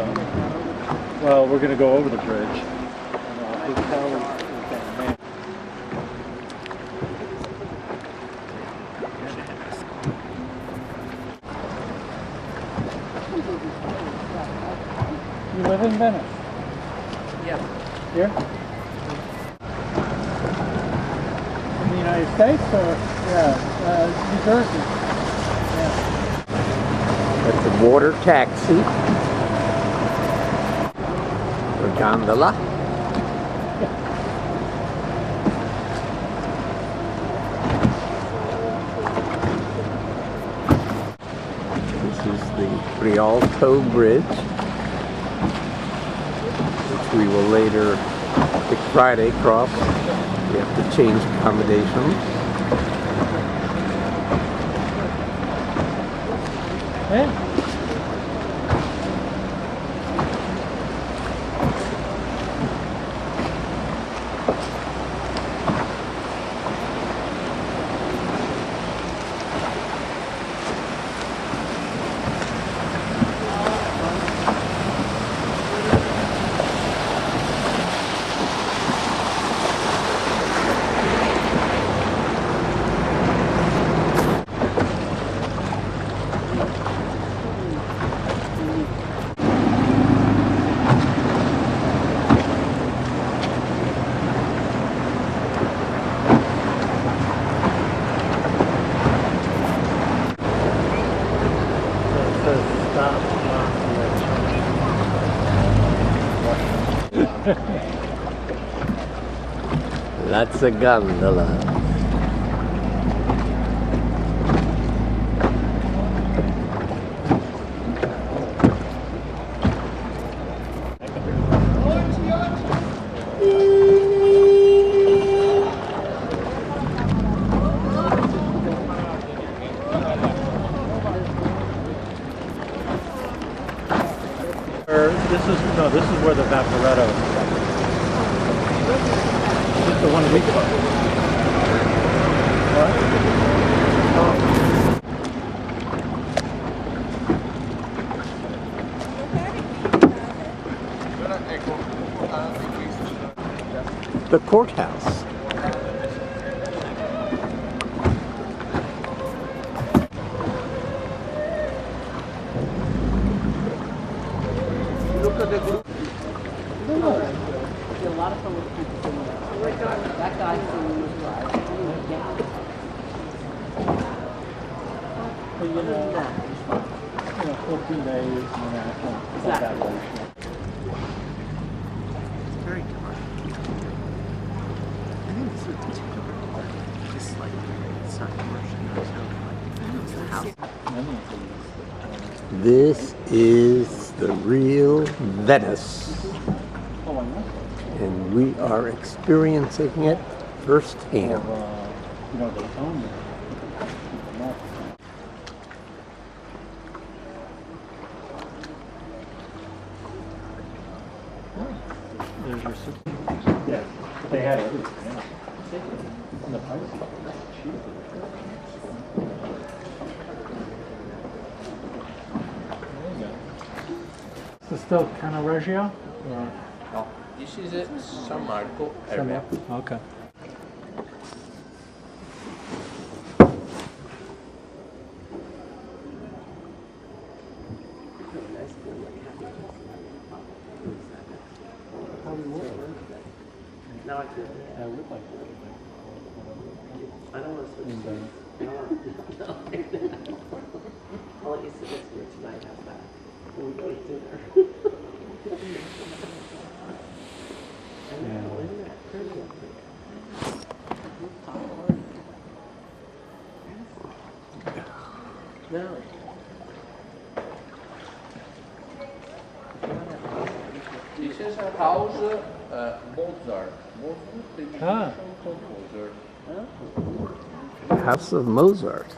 Well, we're going to go over the bridge. And our hotel is down there. You live in Venice? Yep. Here? In the United States or, New Jersey? Yeah. That's a water taxi. Or gondola. This is the Rialto Bridge, which we will later, Big Friday, cross. We have to change accommodations. Yeah. That's a gondola. This is where the Vaporetto is. This is the one we took. The courthouse. Look at the group. A lot of fun with people. That guy's from the But you know, 14 days international. Exactly. It's very dark. I think this is particular. This is like sun immersion. This is the real Venice, and we are experiencing it firsthand. You know, they own it. There's your soup. Yeah, they had everything. Yeah. And the price is cheap. There you go. Is this still Cannaregio? No, this is a San Marco area. Okay. Now I can. I would like to. I don't want to switch to no. I'll let you sit next to me tonight. How's that? When we go to dinner. No. This is a house Mozart. Ah. Composer. House of Mozart.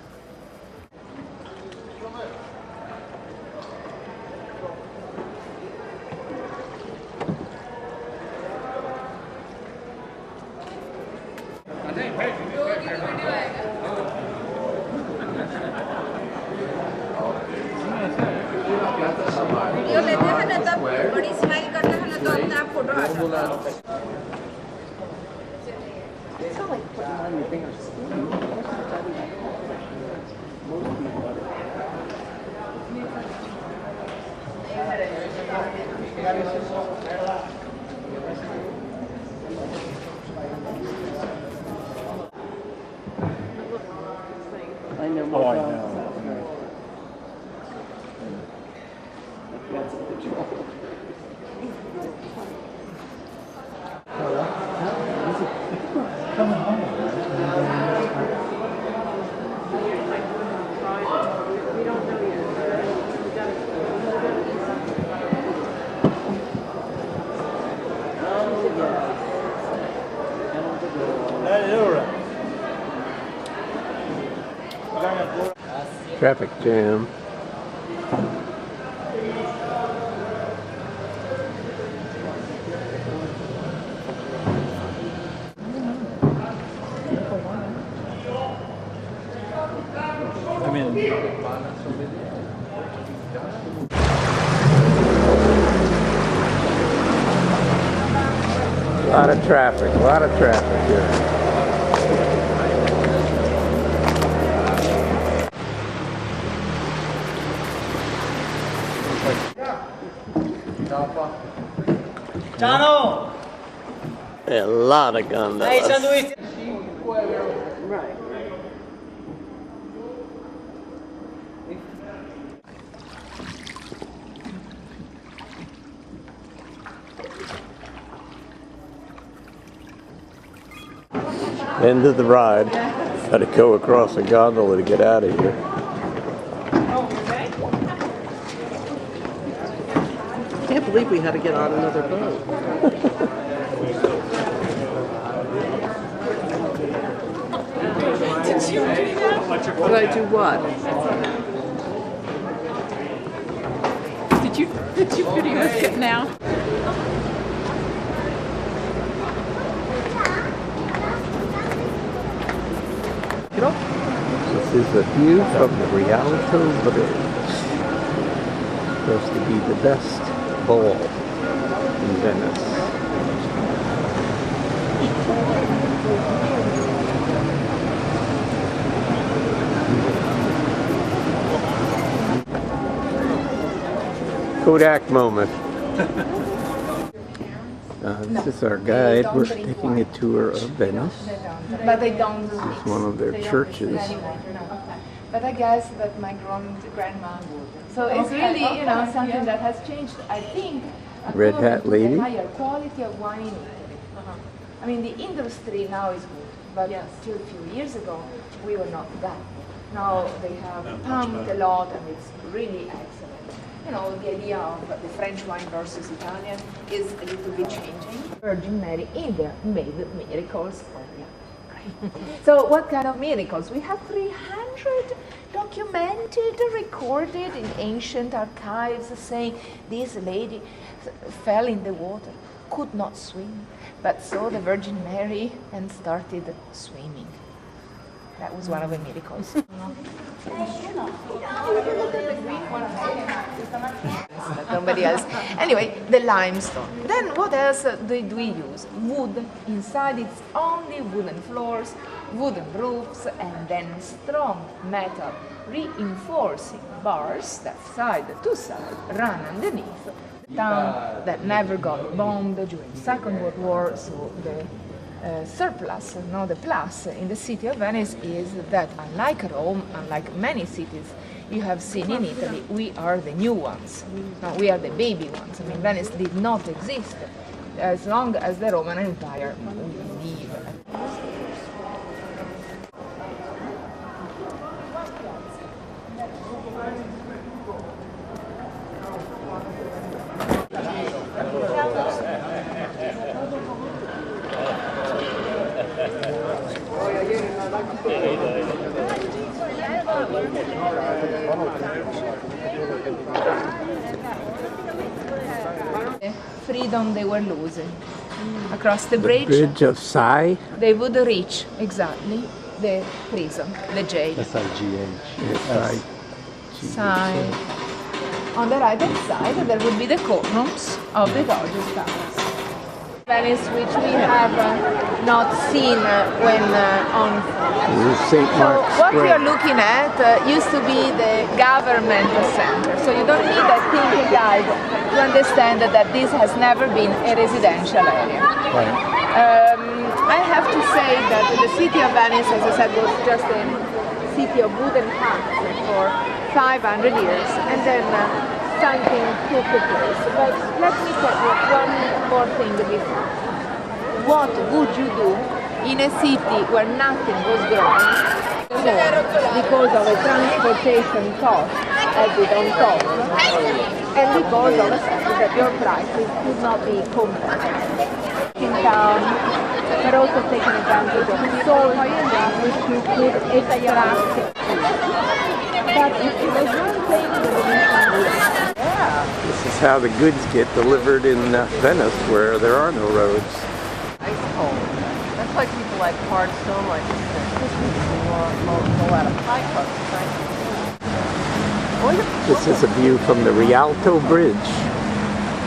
Video लेते हैं ना तब बड़ी smile करते हैं ना तो अपने आप फोटो आता है It's not like putting on your fingers. I know more. Oh, I know. That's a control. Coming home. Traffic jam. I mean, A lot of traffic here. Ciao! A lot of gondolas. Hey, sandwich! Right. End of the ride. Got to go across a gondola to get out of here. I can't believe we had to get on another boat. Did you do that? Did I do what? Did you videotape it now? This is a view from the Rialto Bridge. Supposed to be the best ball in Venice. Kodak moment. This is our guide. We're taking a tour of Venice. But they don't do This is one of their churches. But I guess that my grandma would. So it's really, something that has changed. I think. Red Hat Lady. The higher quality of wine. I mean, the industry now is good, but still a few years ago, we were not that. Now they have pumped a lot, and it's really excellent. You know, the idea of the French wine versus Italian is a little bit changing. Virgin Mary in there made miracles. So what kind of miracles? We have 300 documented, recorded in ancient archives saying this lady fell in the water, could not swim, but saw the Virgin Mary and started swimming. That was one of the miracles. Nobody else. Anyway, the limestone. Then what else did we use? Wood. Inside it's only wooden floors, wooden roofs, and then strong metal reinforcing bars that side to side run underneath. Town that never got bombed during the Second World War, so the surplus, no, the plus in the city of Venice is that unlike Rome, unlike many cities you have seen in Italy, we are the new ones. No, we are the baby ones. I mean, Venice did not exist as long as the Roman Empire would live. Freedom they were losing. Across the bridge. The Bridge of Sighs? They would reach exactly the prison, the jail. S-I-G-H. Side. On the right hand side there would be the courtrooms of the Doge's Palace. Venice, which we have not seen when on. This is St. Mark's So what we Square. are looking at used to be the government center. So you don't need a thinking guide to understand that this has never been a residential area. I have to say that the city of Venice, as I said, was just a city of wooden huts for 500 years, and then something took the place. But let me tell you one more thing before. What would you do in a city where nothing was growing because of a transportation cost added on top, and because of the fact that your prices could not be competitive in town, but also taking advantage of soil which you could extract. But if it was one thing the Venetian would have. This is how the goods get delivered in Venice, where there are no roads. Ice cold. That's why people like hard stone like this. A lot of high cuts, right? This is a view from the Rialto Bridge.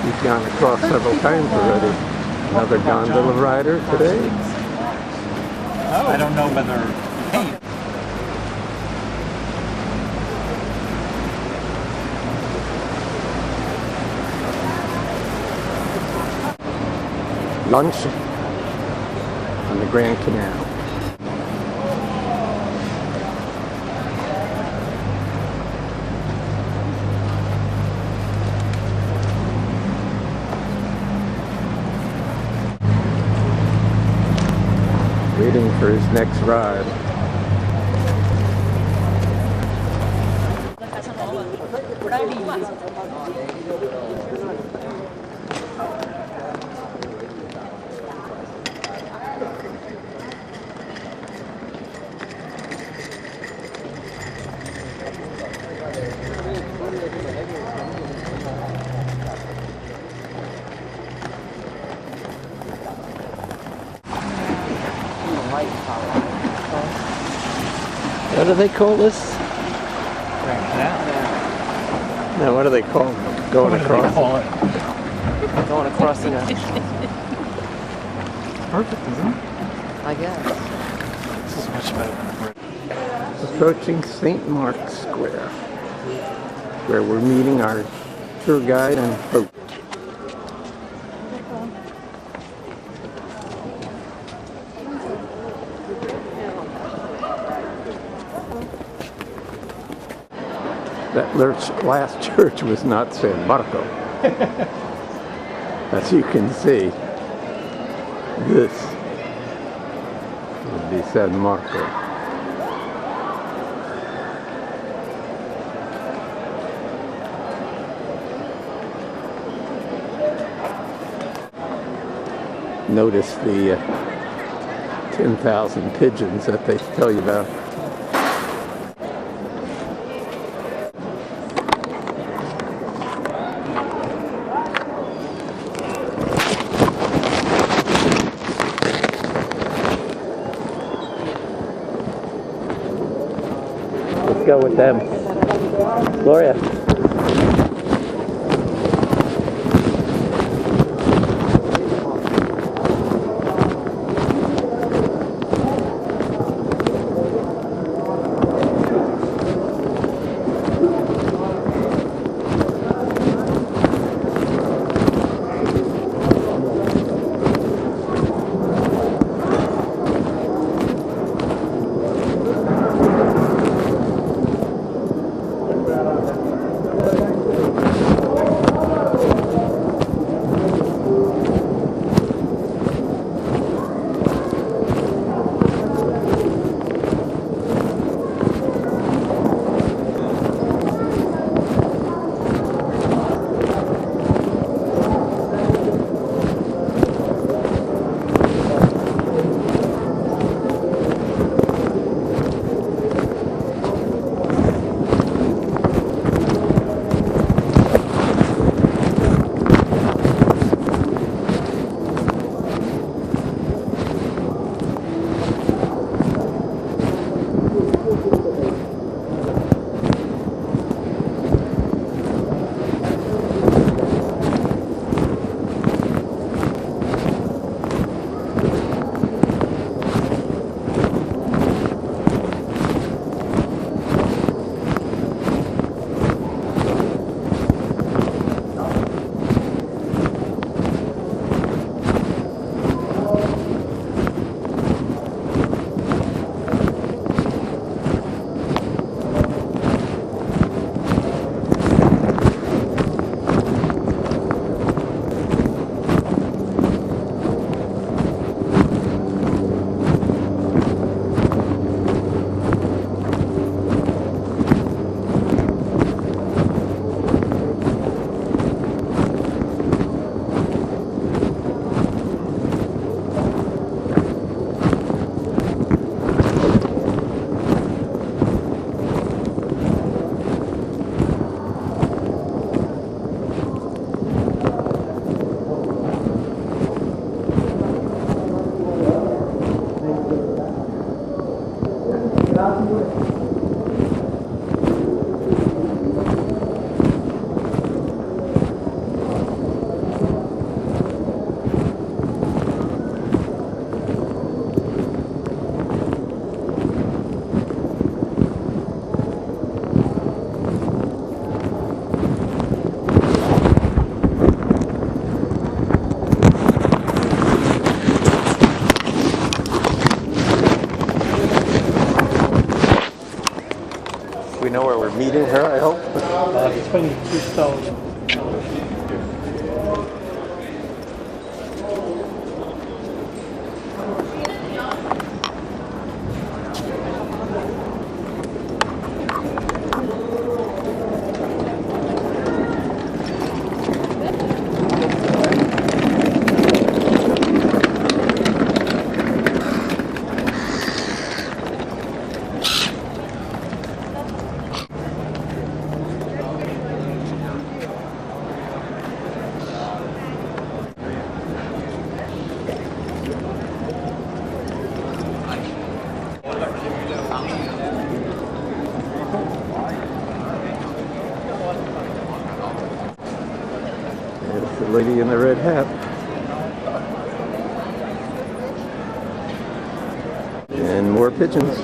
We've gone across several times already. Another gondola rider today. I don't know whether paint. Lunch on the Grand Canal. Waiting for his next ride. What do they call this? No, what do they call it? Going across. Going across the Perfect, isn't it? I guess. This is much better. Approaching St. Mark's Square, where we're meeting our tour guide and boat. That last church was not San Marco. As you can see, this would be San Marco. notice the 10,000 pigeons that they tell you about. Let's go with them. Gloria. We know where we're meeting her, I hope. Between two stones. There's the lady in the red hat. And more pigeons.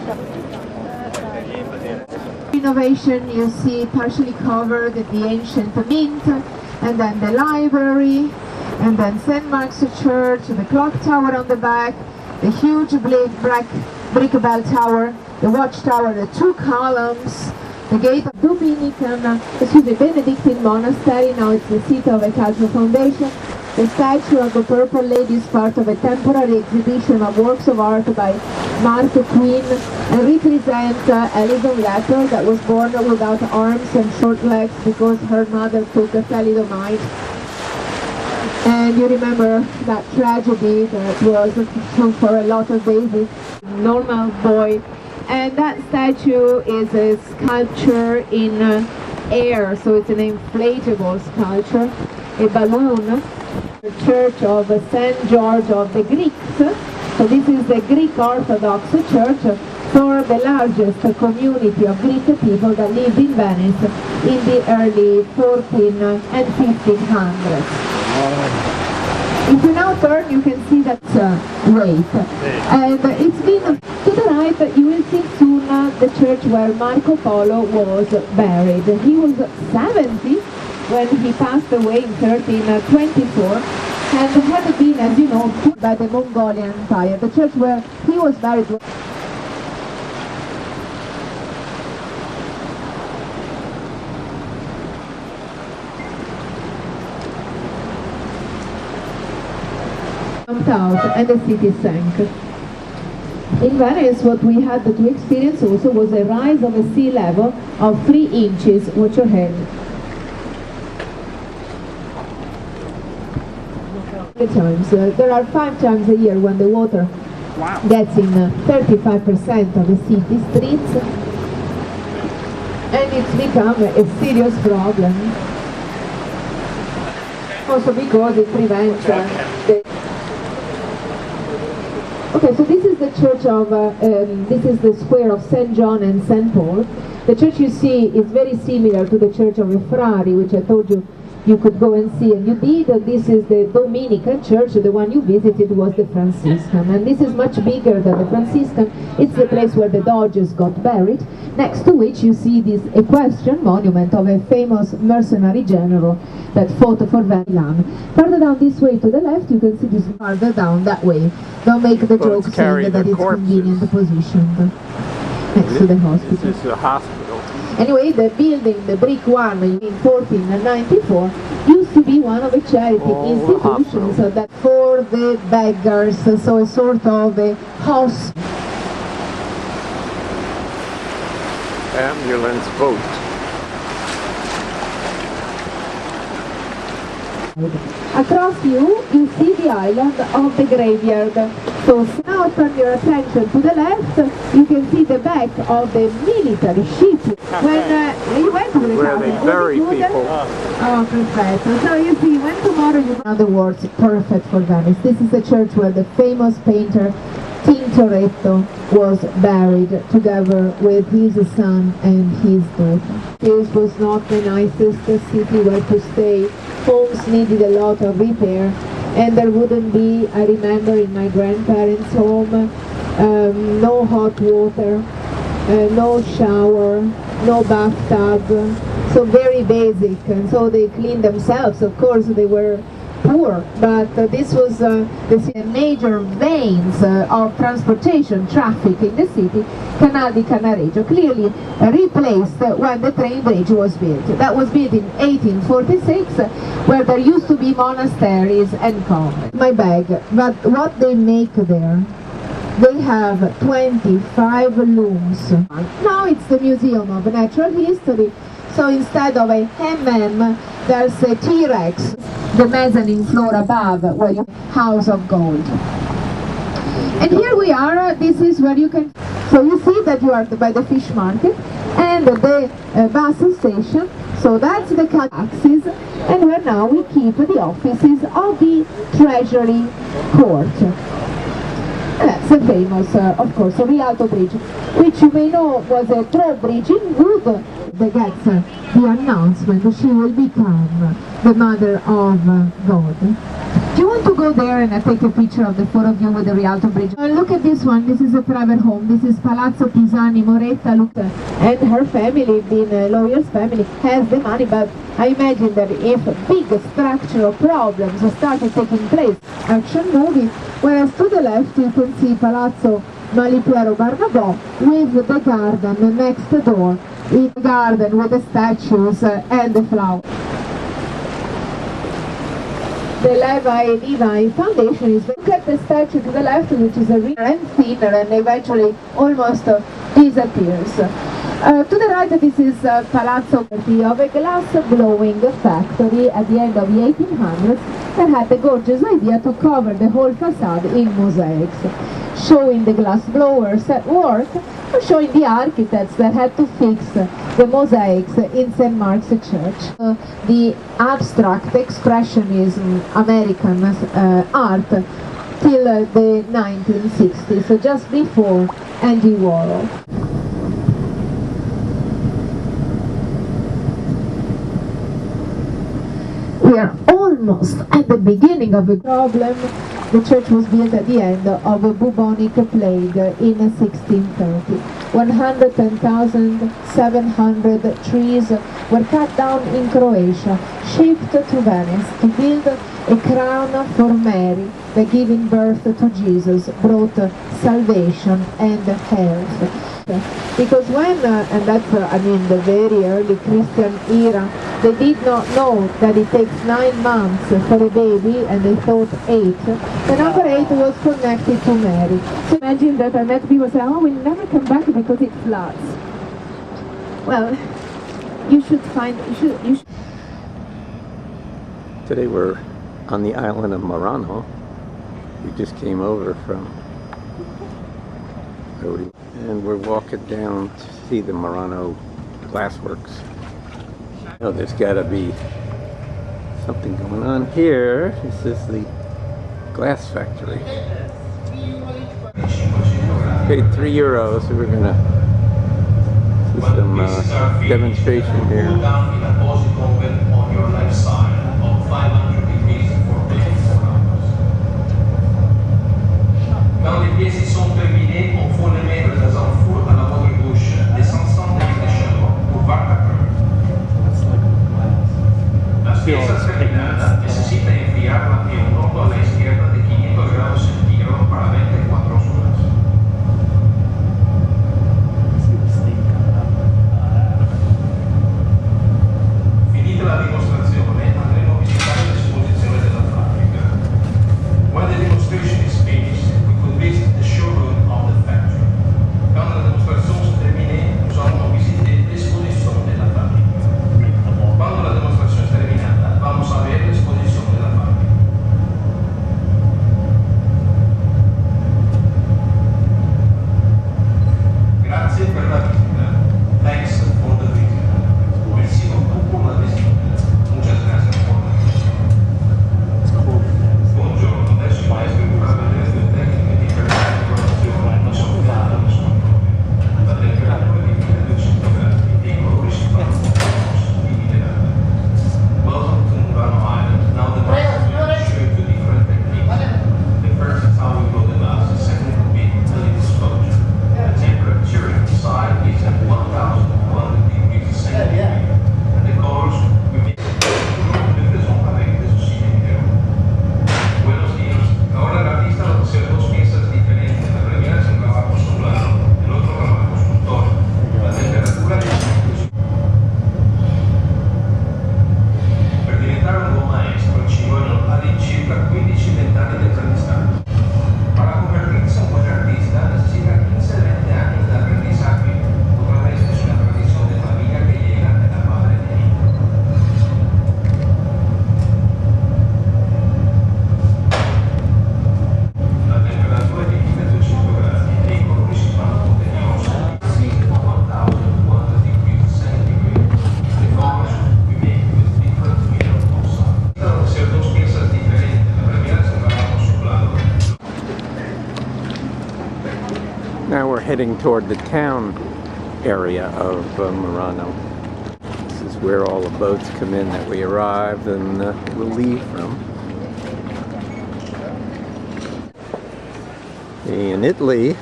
Renovation, you see partially covered the ancient mint, and then the library, and then St. Mark's Church, the clock tower on the back, the huge brick bell tower, the watchtower, the two columns, the gate of Benedictine monastery. Now it's the seat of a cultural foundation. The statue of the Purple Lady is part of a temporary exhibition of works of art by Mark Queen and represents Alison Letter, that was born without arms and short legs because her mother took a thalidomide. And you remember that tragedy that was true for a lot of days, this normal boy. And that statue is a sculpture in air, so it's an inflatable sculpture, a balloon. The Church of St. George of the Greeks. So this is the Greek Orthodox Church for the largest community of Greek people that lived in Venice in the early 14 and 1500s. If you now turn, you can see that weight. And it's been to the right, you will see soon the church where Marco Polo was buried. He was 70 when he passed away in 1324 and had been, as you know, by the Mongolian Empire. The church where he was buried was jumped out and the city sank. In Venice, what we had to experience also was a rise of the sea level of 3 inches. Watch your head. Times. There are 5 times a year when the water gets in 35% of the city streets, and it's become a serious problem. Also because it prevents Okay, so this is the church of, this is the square of St. John and St. Paul. The church you see is very similar to the church of Frari, which I told you you could go and see, and you did. This is the Dominican church. The one you visited was the Franciscan, and this is much bigger than the Franciscan. It's the place where the Dodgers got buried, next to which you see this equestrian monument of a famous mercenary general that fought for Milan. Further down this way to the left, you can see this farther down that way. Don't make the joke saying that it's convenient positioned next to the hospital. This is a hospital. Anyway, the building, the brick one in 1494, used to be one of the charity institutions that for the beggars, so a sort of a house. Ambulance boat. Across you see the island of the graveyard. So now turn your attention to the left, you can see the back of the military ship. When you went to the where they bury people. Oh, perfect. So you see, when tomorrow you... In other words, perfect for Venice. This is the church where the famous painter Tintoretto was buried together with his son and his daughter. This was not the nicest city where to stay. Homes needed a lot of repair, and there wouldn't be, I remember in my grandparents' home, no hot water, no shower, no bathtub, so very basic. And so they cleaned themselves. Of course, they were poor, but this was the major veins of transportation traffic in the city. Canal di Cannaregio, clearly replaced when the train bridge was built. That was built in 1846, where there used to be monasteries and convents. My bag, but what they make there, they have 25 looms. Now it's the Museum of Natural History, so instead of a there's a T-Rex, the mezzanine floor above, where you House of Gold. And here we are, this is where you can, so you see that you are by the fish market and the bus station, so that's the taxis, and where now we keep the offices of the Treasury Court. And that's the famous, of course, Rialto Bridge, which you may know was a drawbridge in wood that gets the announcement that she will become the Mother of God. Do you want to go there and take a picture of the four of you with the Rialto Bridge? Look at this one. This is a private home. This is Palazzo Pisani Moretta. Look, and her family, being a lawyer's family, has the money, but I imagine that if big structural problems started taking place, action movie, whereas to the left you can see Palazzo Malipiero Barnabò with the garden next door, in the garden with the statues and the flowers. The Levi Foundation is, look at the statue to the left, which is a real and thinner and eventually almost disappears. To the right, this is Palazzo of a glass blowing factory at the end of the 1800s that had the gorgeous idea to cover the whole facade in mosaics, showing the glass blowers at work, or showing the architects that had to fix the mosaics in St. Mark's Church. The abstract expressionism American art till the 1960s, so just before Andy Warhol. We are almost at the beginning of a problem. The church was built at the end of a bubonic plague in 1630. 110,700 trees were cut down in Croatia, shipped to Venice to build a crown for Mary that giving birth to Jesus brought salvation and health. Because when, and that's the very early Christian era, they did not know that it takes 9 months for a baby, and they thought 8. The number 8 was connected to Mary. So imagine that I met people say, oh, we'll never come back because it floods. Well, you should find, you should. Today we're on the island of Murano. We just came over from Rodi, and we're walking down to see the Murano Glassworks. Oh, there's got to be something going on here. This is the glass factory. Paid €3, so we're gonna see some demonstration here. Quand les pièces sont terminées, on faut les mettre dans un four à la votre gauche de 500 degrés de chaleur pour 24 heures. La pieza terminada necesita enfriarla en un horno a la izquierda de 500 grados centígrados para 24 horas. Finita la dimostrazione, andremo a visitare l'esposizione della fabbrica. When the demonstration is finished, visit the showroom of the factory. Quand la démonstration se termine, nous allons visiter l'exposition de la fabbrica. Quando la dimostrazione è terminata, vamos a ver l'exposition de la fabbrica. Grazie per la visita. Thanks for the visit. Merci beaucoup pour la visita. Muchas gracias por la visita. Buongiorno, adesso il maestro vi farà vedere due tecniche di preparazione, non sono piante, non sono proprie. La temperatura di 1200 gradi e i colori si fanno di minerale. Welcome to Murano Island. Now the master will show you 2 different techniques. The first is how we blow the glass, the second will be until exposure. The temperature inside is at 1,100 degrees centigrade. And the colors we make le faisons avec des oscilles internes. Buenos días. Ahora el artista va a hacer 2 piezas diferentes. La primera es un trabajo soplado, el otro trabajo escultor. La temperatura es per diventare un buon maestro ci vogliono all'incirca 15-20 anni di apprendizaje. Para convertirse en un buen artista necesita 15-20 años de aprendizaje. Otra vez es una tradición de familia que llega de la madre de hijo. La temperatura di 1200 gradi e i colori si fanno contegnosi. See 1,100 degrees centigrade. The colors we make with different mineral oxide. Van a ser 2 piezas diferentes. La primera es un trabajo soplado. Now we're heading toward the town area of Murano. This is where all the boats come in that we arrived and will leave from. In Italy,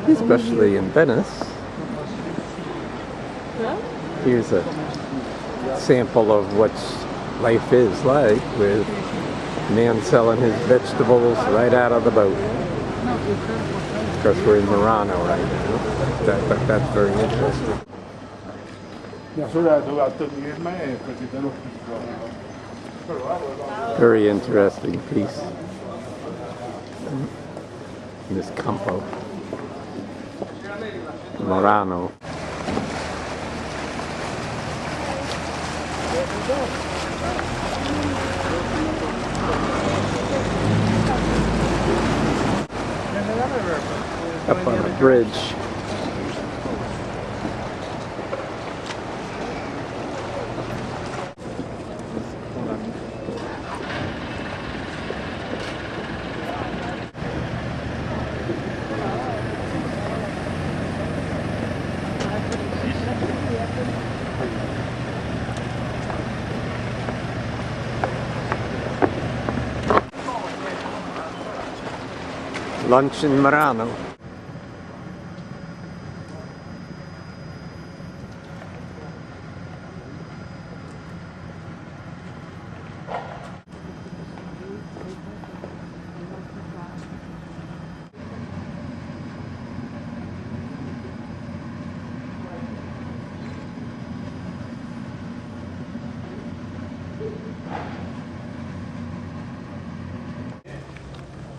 especially in Venice, here's a sample of what life is like with a man selling his vegetables right out of the boat. Of course, we're in Murano right now. That's very interesting. Very interesting piece. This Campo. Murano. Up on the bridge. Lunch in Murano.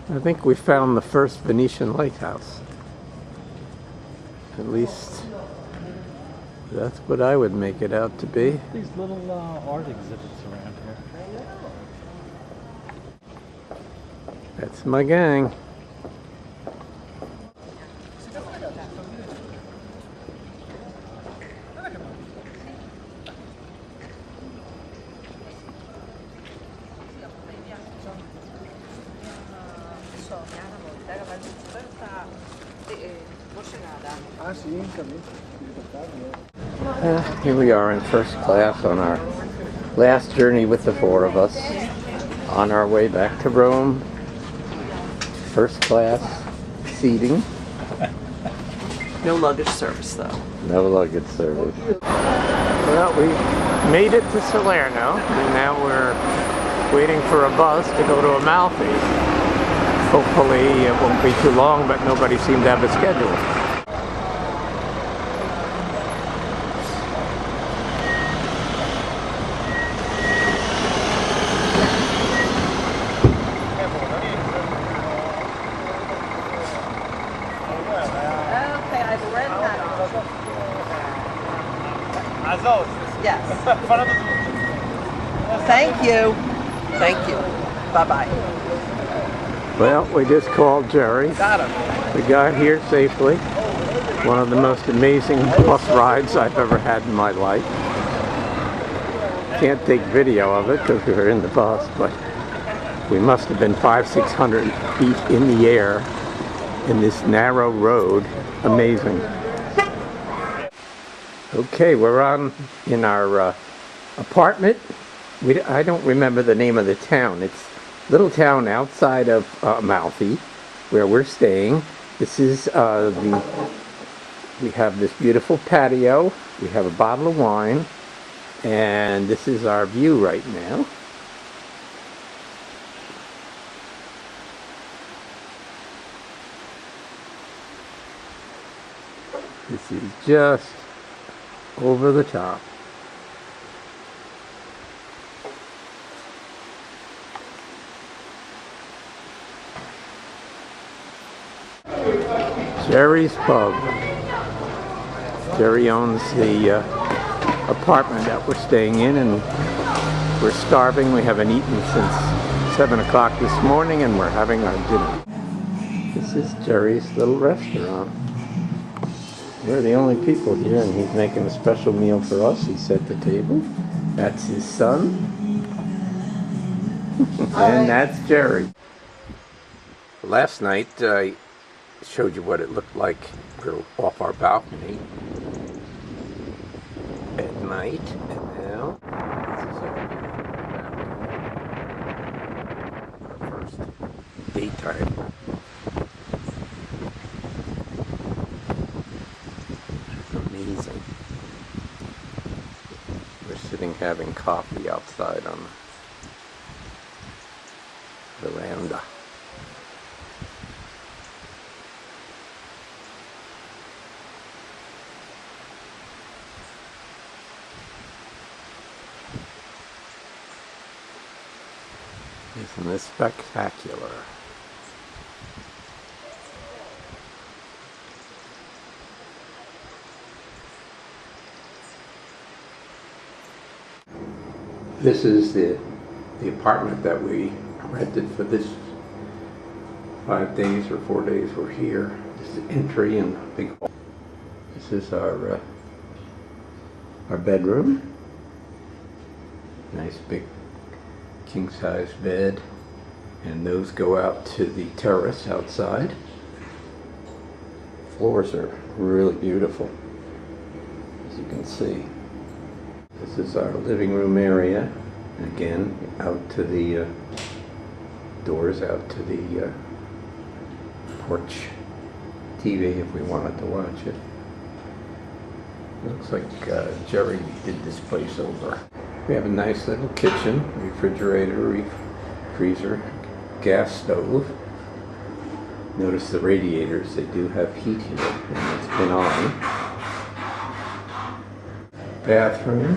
I think we found the first Venetian lighthouse. At least that's what I would make it out to be. These little art exhibits around here. That's my gang. Here we are in first class on our last journey with the four of us. On our way back to Rome. First class seating. No luggage service though. No luggage service. Well, we made it to Salerno, and now we're waiting for a bus to go to Amalfi. Hopefully it won't be too long, but nobody seemed to have a schedule. Yes. Thank you. Thank you. Bye-bye. Well, we just called Jerry. Got him. We got here safely. One of the most amazing bus rides I've ever had in my life. Can't take video of it because we were in the bus, but we must have been 500-600 feet in the air in this narrow road. Amazing. Okay, we're in our apartment. I don't remember the name of the town. It's a little town outside of Amalfi, where we're staying. This is we have this beautiful patio. We have a bottle of wine, and this is our view right now. This is just over the top. Jerry's Pub. Jerry owns the apartment that we're staying in, and we're starving. We haven't eaten since 7 o'clock this morning, and we're having our dinner. This is Jerry's little restaurant. We're the only people here, and he's making a special meal for us. He set the table. That's his son. And that's Jerry. Last night, I showed you what it looked like. We're off our balcony at night, and now this is our first daytime. Amazing. We're sitting having coffee outside on the veranda. Isn't this spectacular? This is the apartment that we rented for this 5 days or 4 days we're here. This is the entry and a big hall. This is our bedroom. Nice big king-size bed, and those go out to the terrace outside. Floors are really beautiful, as you can see. This is our living room area. Again, out to the doors out to the porch TV if we wanted to watch it. Looks like Jerry did this place over. We have a nice little kitchen, refrigerator, freezer, gas stove. Notice the radiators, they do have heat here, and it's been on. Bathroom,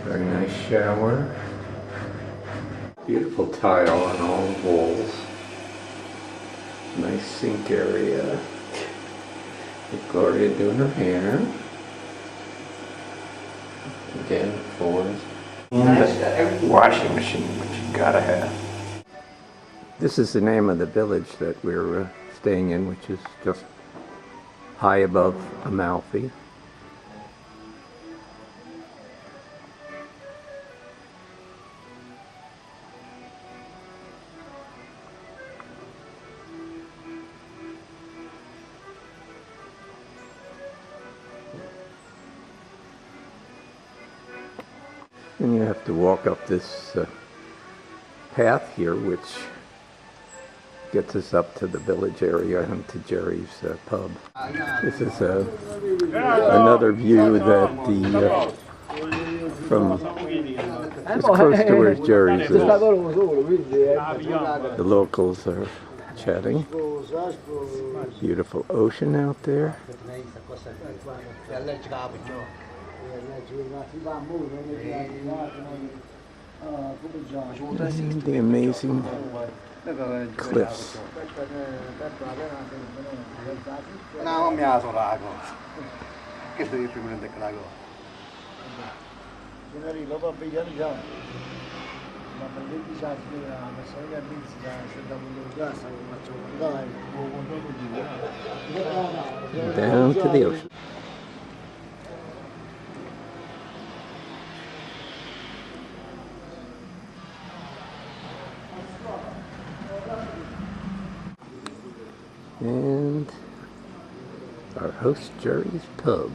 very nice shower. Beautiful tile on all the walls. Nice sink area. With Gloria doing her hair. Again, floors. And the washing machine, which you gotta have. This is the name of the village that we're staying in, which is just high above Amalfi. And you have to walk up this path here, which gets us up to the village area and to Jerry's pub. This is another view that from as close to where Jerry's is. The locals are chatting. Beautiful ocean out there. And the amazing cliffs. Down to the ocean. And our host Jerry's pub.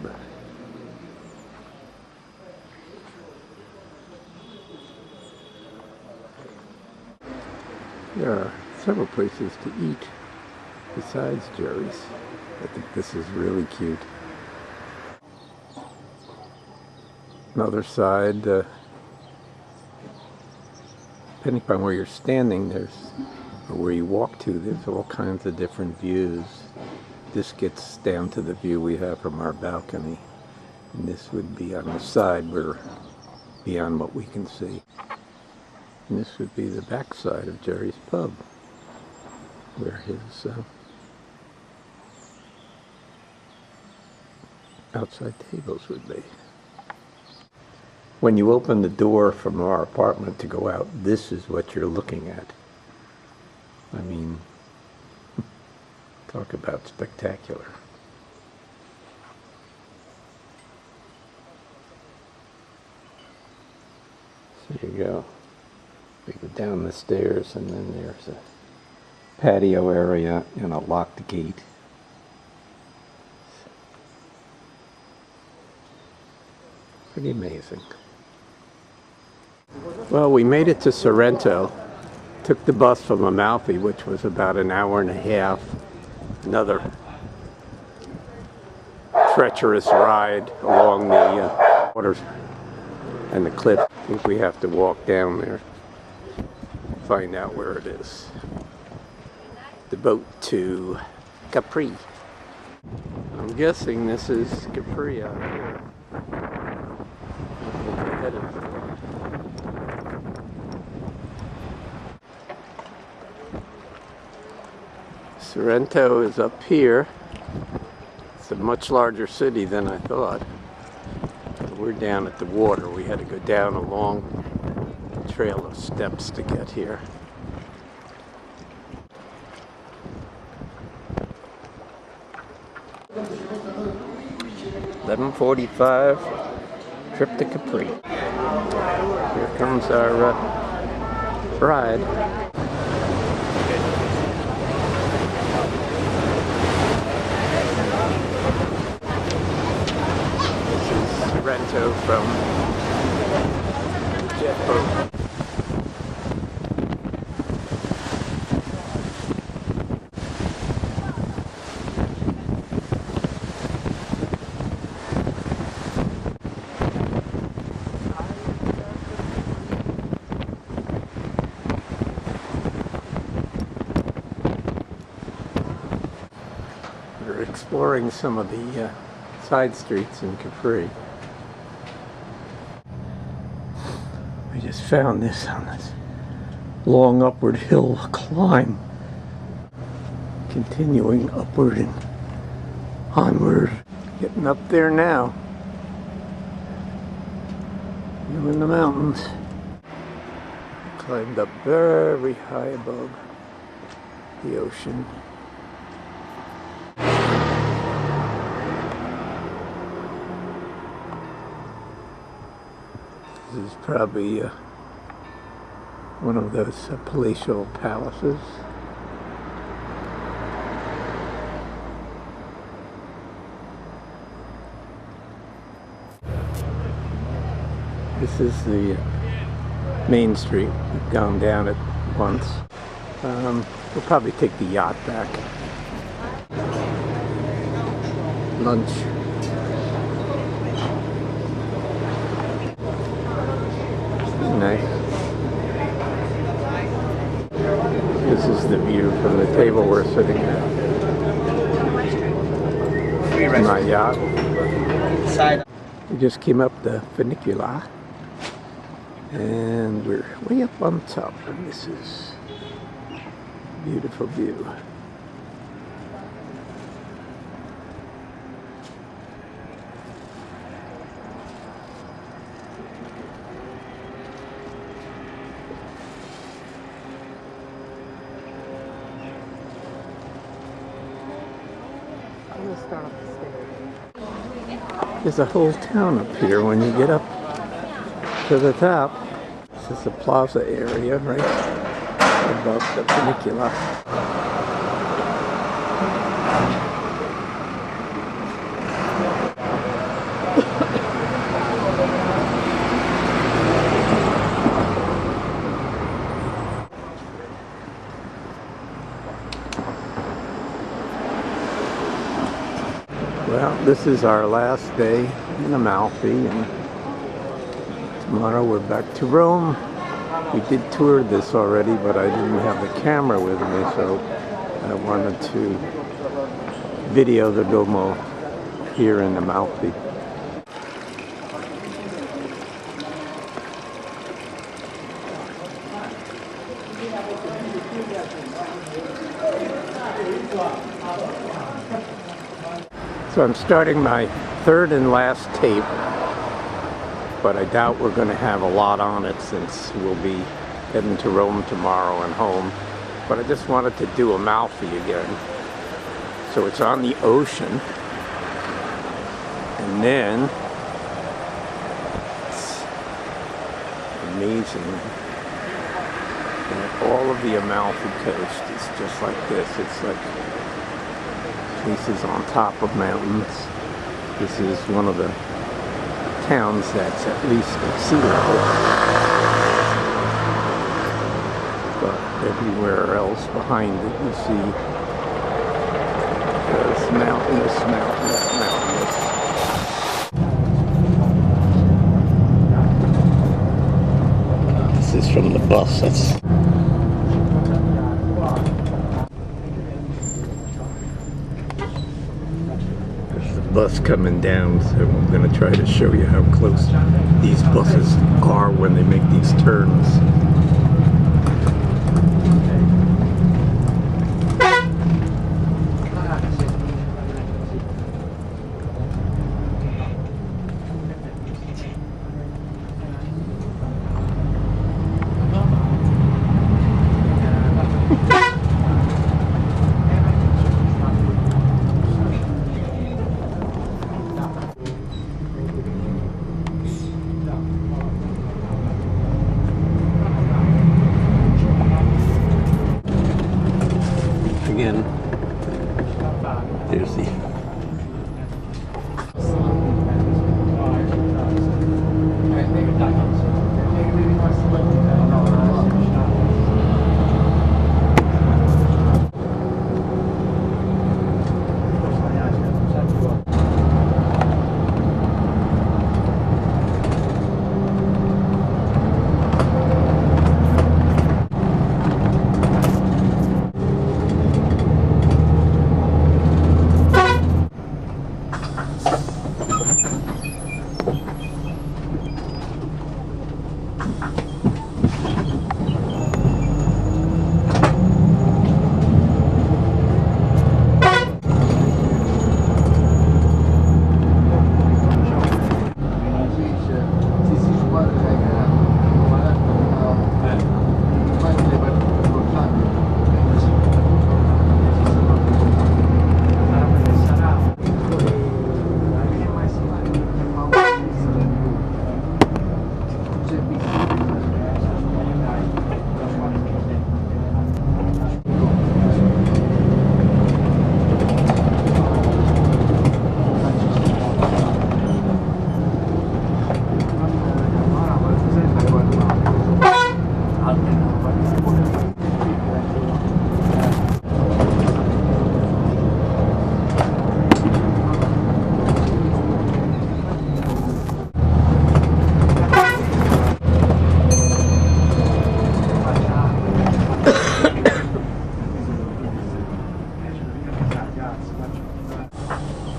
There are several places to eat besides Jerry's. I think this is really cute. Another side, depending upon where you're standing, or where you walk to, there's all kinds of different views. This gets down to the view we have from our balcony. And this would be on the side where beyond what we can see. And this would be the back side of Jerry's pub, where his outside tables would be. When you open the door from our apartment to go out, this is what you're looking at. I mean, talk about spectacular. So there you go. We go down the stairs, and then there's a patio area and a locked gate. Pretty amazing. Well, we made it to Sorrento. Took the bus from Amalfi, which was about an hour and a half. Another treacherous ride along the waters and the cliff. I think we have to walk down there, find out where it is. The boat to Capri. I'm guessing this is Capri out here. Sorrento is up here. It's a much larger city than I thought. A We're down at the water. We had to go down a long trail of steps to get here. $11:45, trip to Capri. Here comes our bride. Sorrento from jet boat. We're exploring some of the side streets in Capri. We just found this on this long upward hill climb, continuing upward and onward. Getting up there now. We're in the mountains. Climbed up very high above the ocean. This is probably one of those palatial palaces. This is the main street. We've gone down it once. We'll probably take the yacht back. Lunch. Nice. This is the view from the table we're sitting at. My yacht. We just came up the funicular and we're way up on top, and this is a beautiful view. There's a whole town up here when you get up to the top. This is the plaza area right above the funicular. Well, this is our last day in Amalfi, and tomorrow we're back to Rome. We did tour this already, but I didn't have the camera with me, so I wanted to video the Duomo here in Amalfi. So I'm starting my third and last tape, but I doubt we're going to have a lot on it since we'll be heading to Rome tomorrow and home. But I just wanted to do Amalfi again. So it's on the ocean, and then it's amazing that all of the Amalfi Coast is just like this. It's like places on top of mountains. This is one of the towns that's at least at sea level. But everywhere else behind it you see this mountain, this mountain, this mountain. This is from the bus. That's bus coming down, so I'm going to try to show you how close these buses are when they make these turns.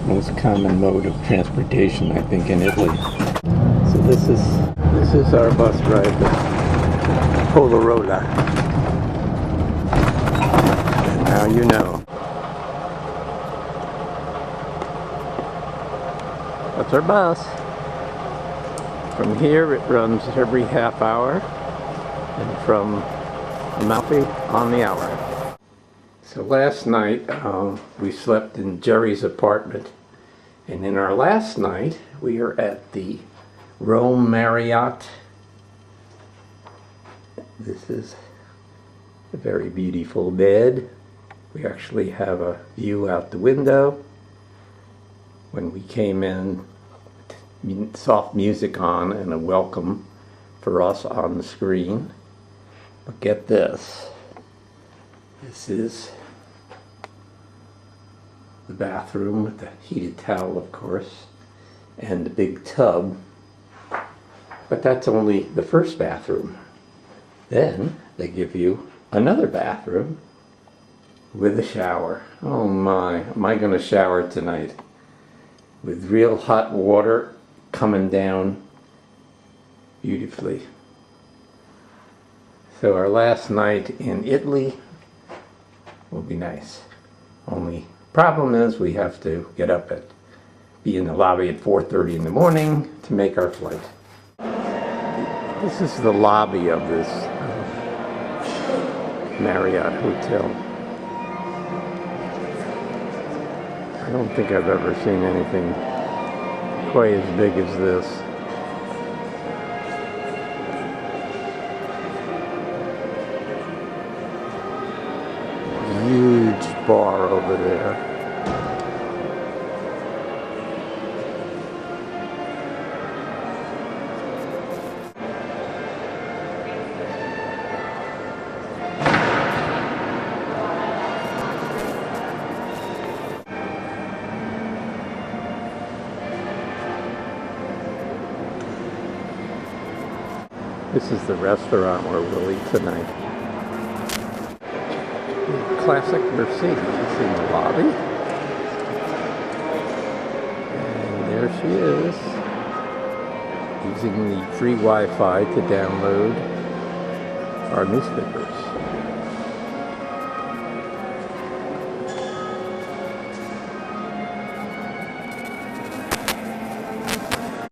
Most common mode of transportation, I think, in Italy. So this is our bus ride to Polarola. And now you know. That's our bus. From here it runs every half hour, and from Amalfi on the hour. So last night we slept in Jerry's apartment, and in our last night we are at the Rome Marriott. This is a very beautiful bed. We actually have a view out the window. When we came in, soft music on and a welcome for us on the screen. But get this. This is the bathroom with the heated towel, of course, and the big tub. But that's only the first bathroom. Then they give you another bathroom with a shower. Oh my, am I going to shower tonight? With real hot water coming down beautifully. So our last night in Italy will be nice. Only problem is we have to get up be in the lobby at 4:30 in the morning to make our flight. This is the lobby of this Marriott hotel. I don't think I've ever seen anything quite as big as this. Huge bar over there. This is the restaurant where we'll eat tonight. Classic Mercedes in the lobby. And there she is, using the free Wi-Fi to download our newspapers.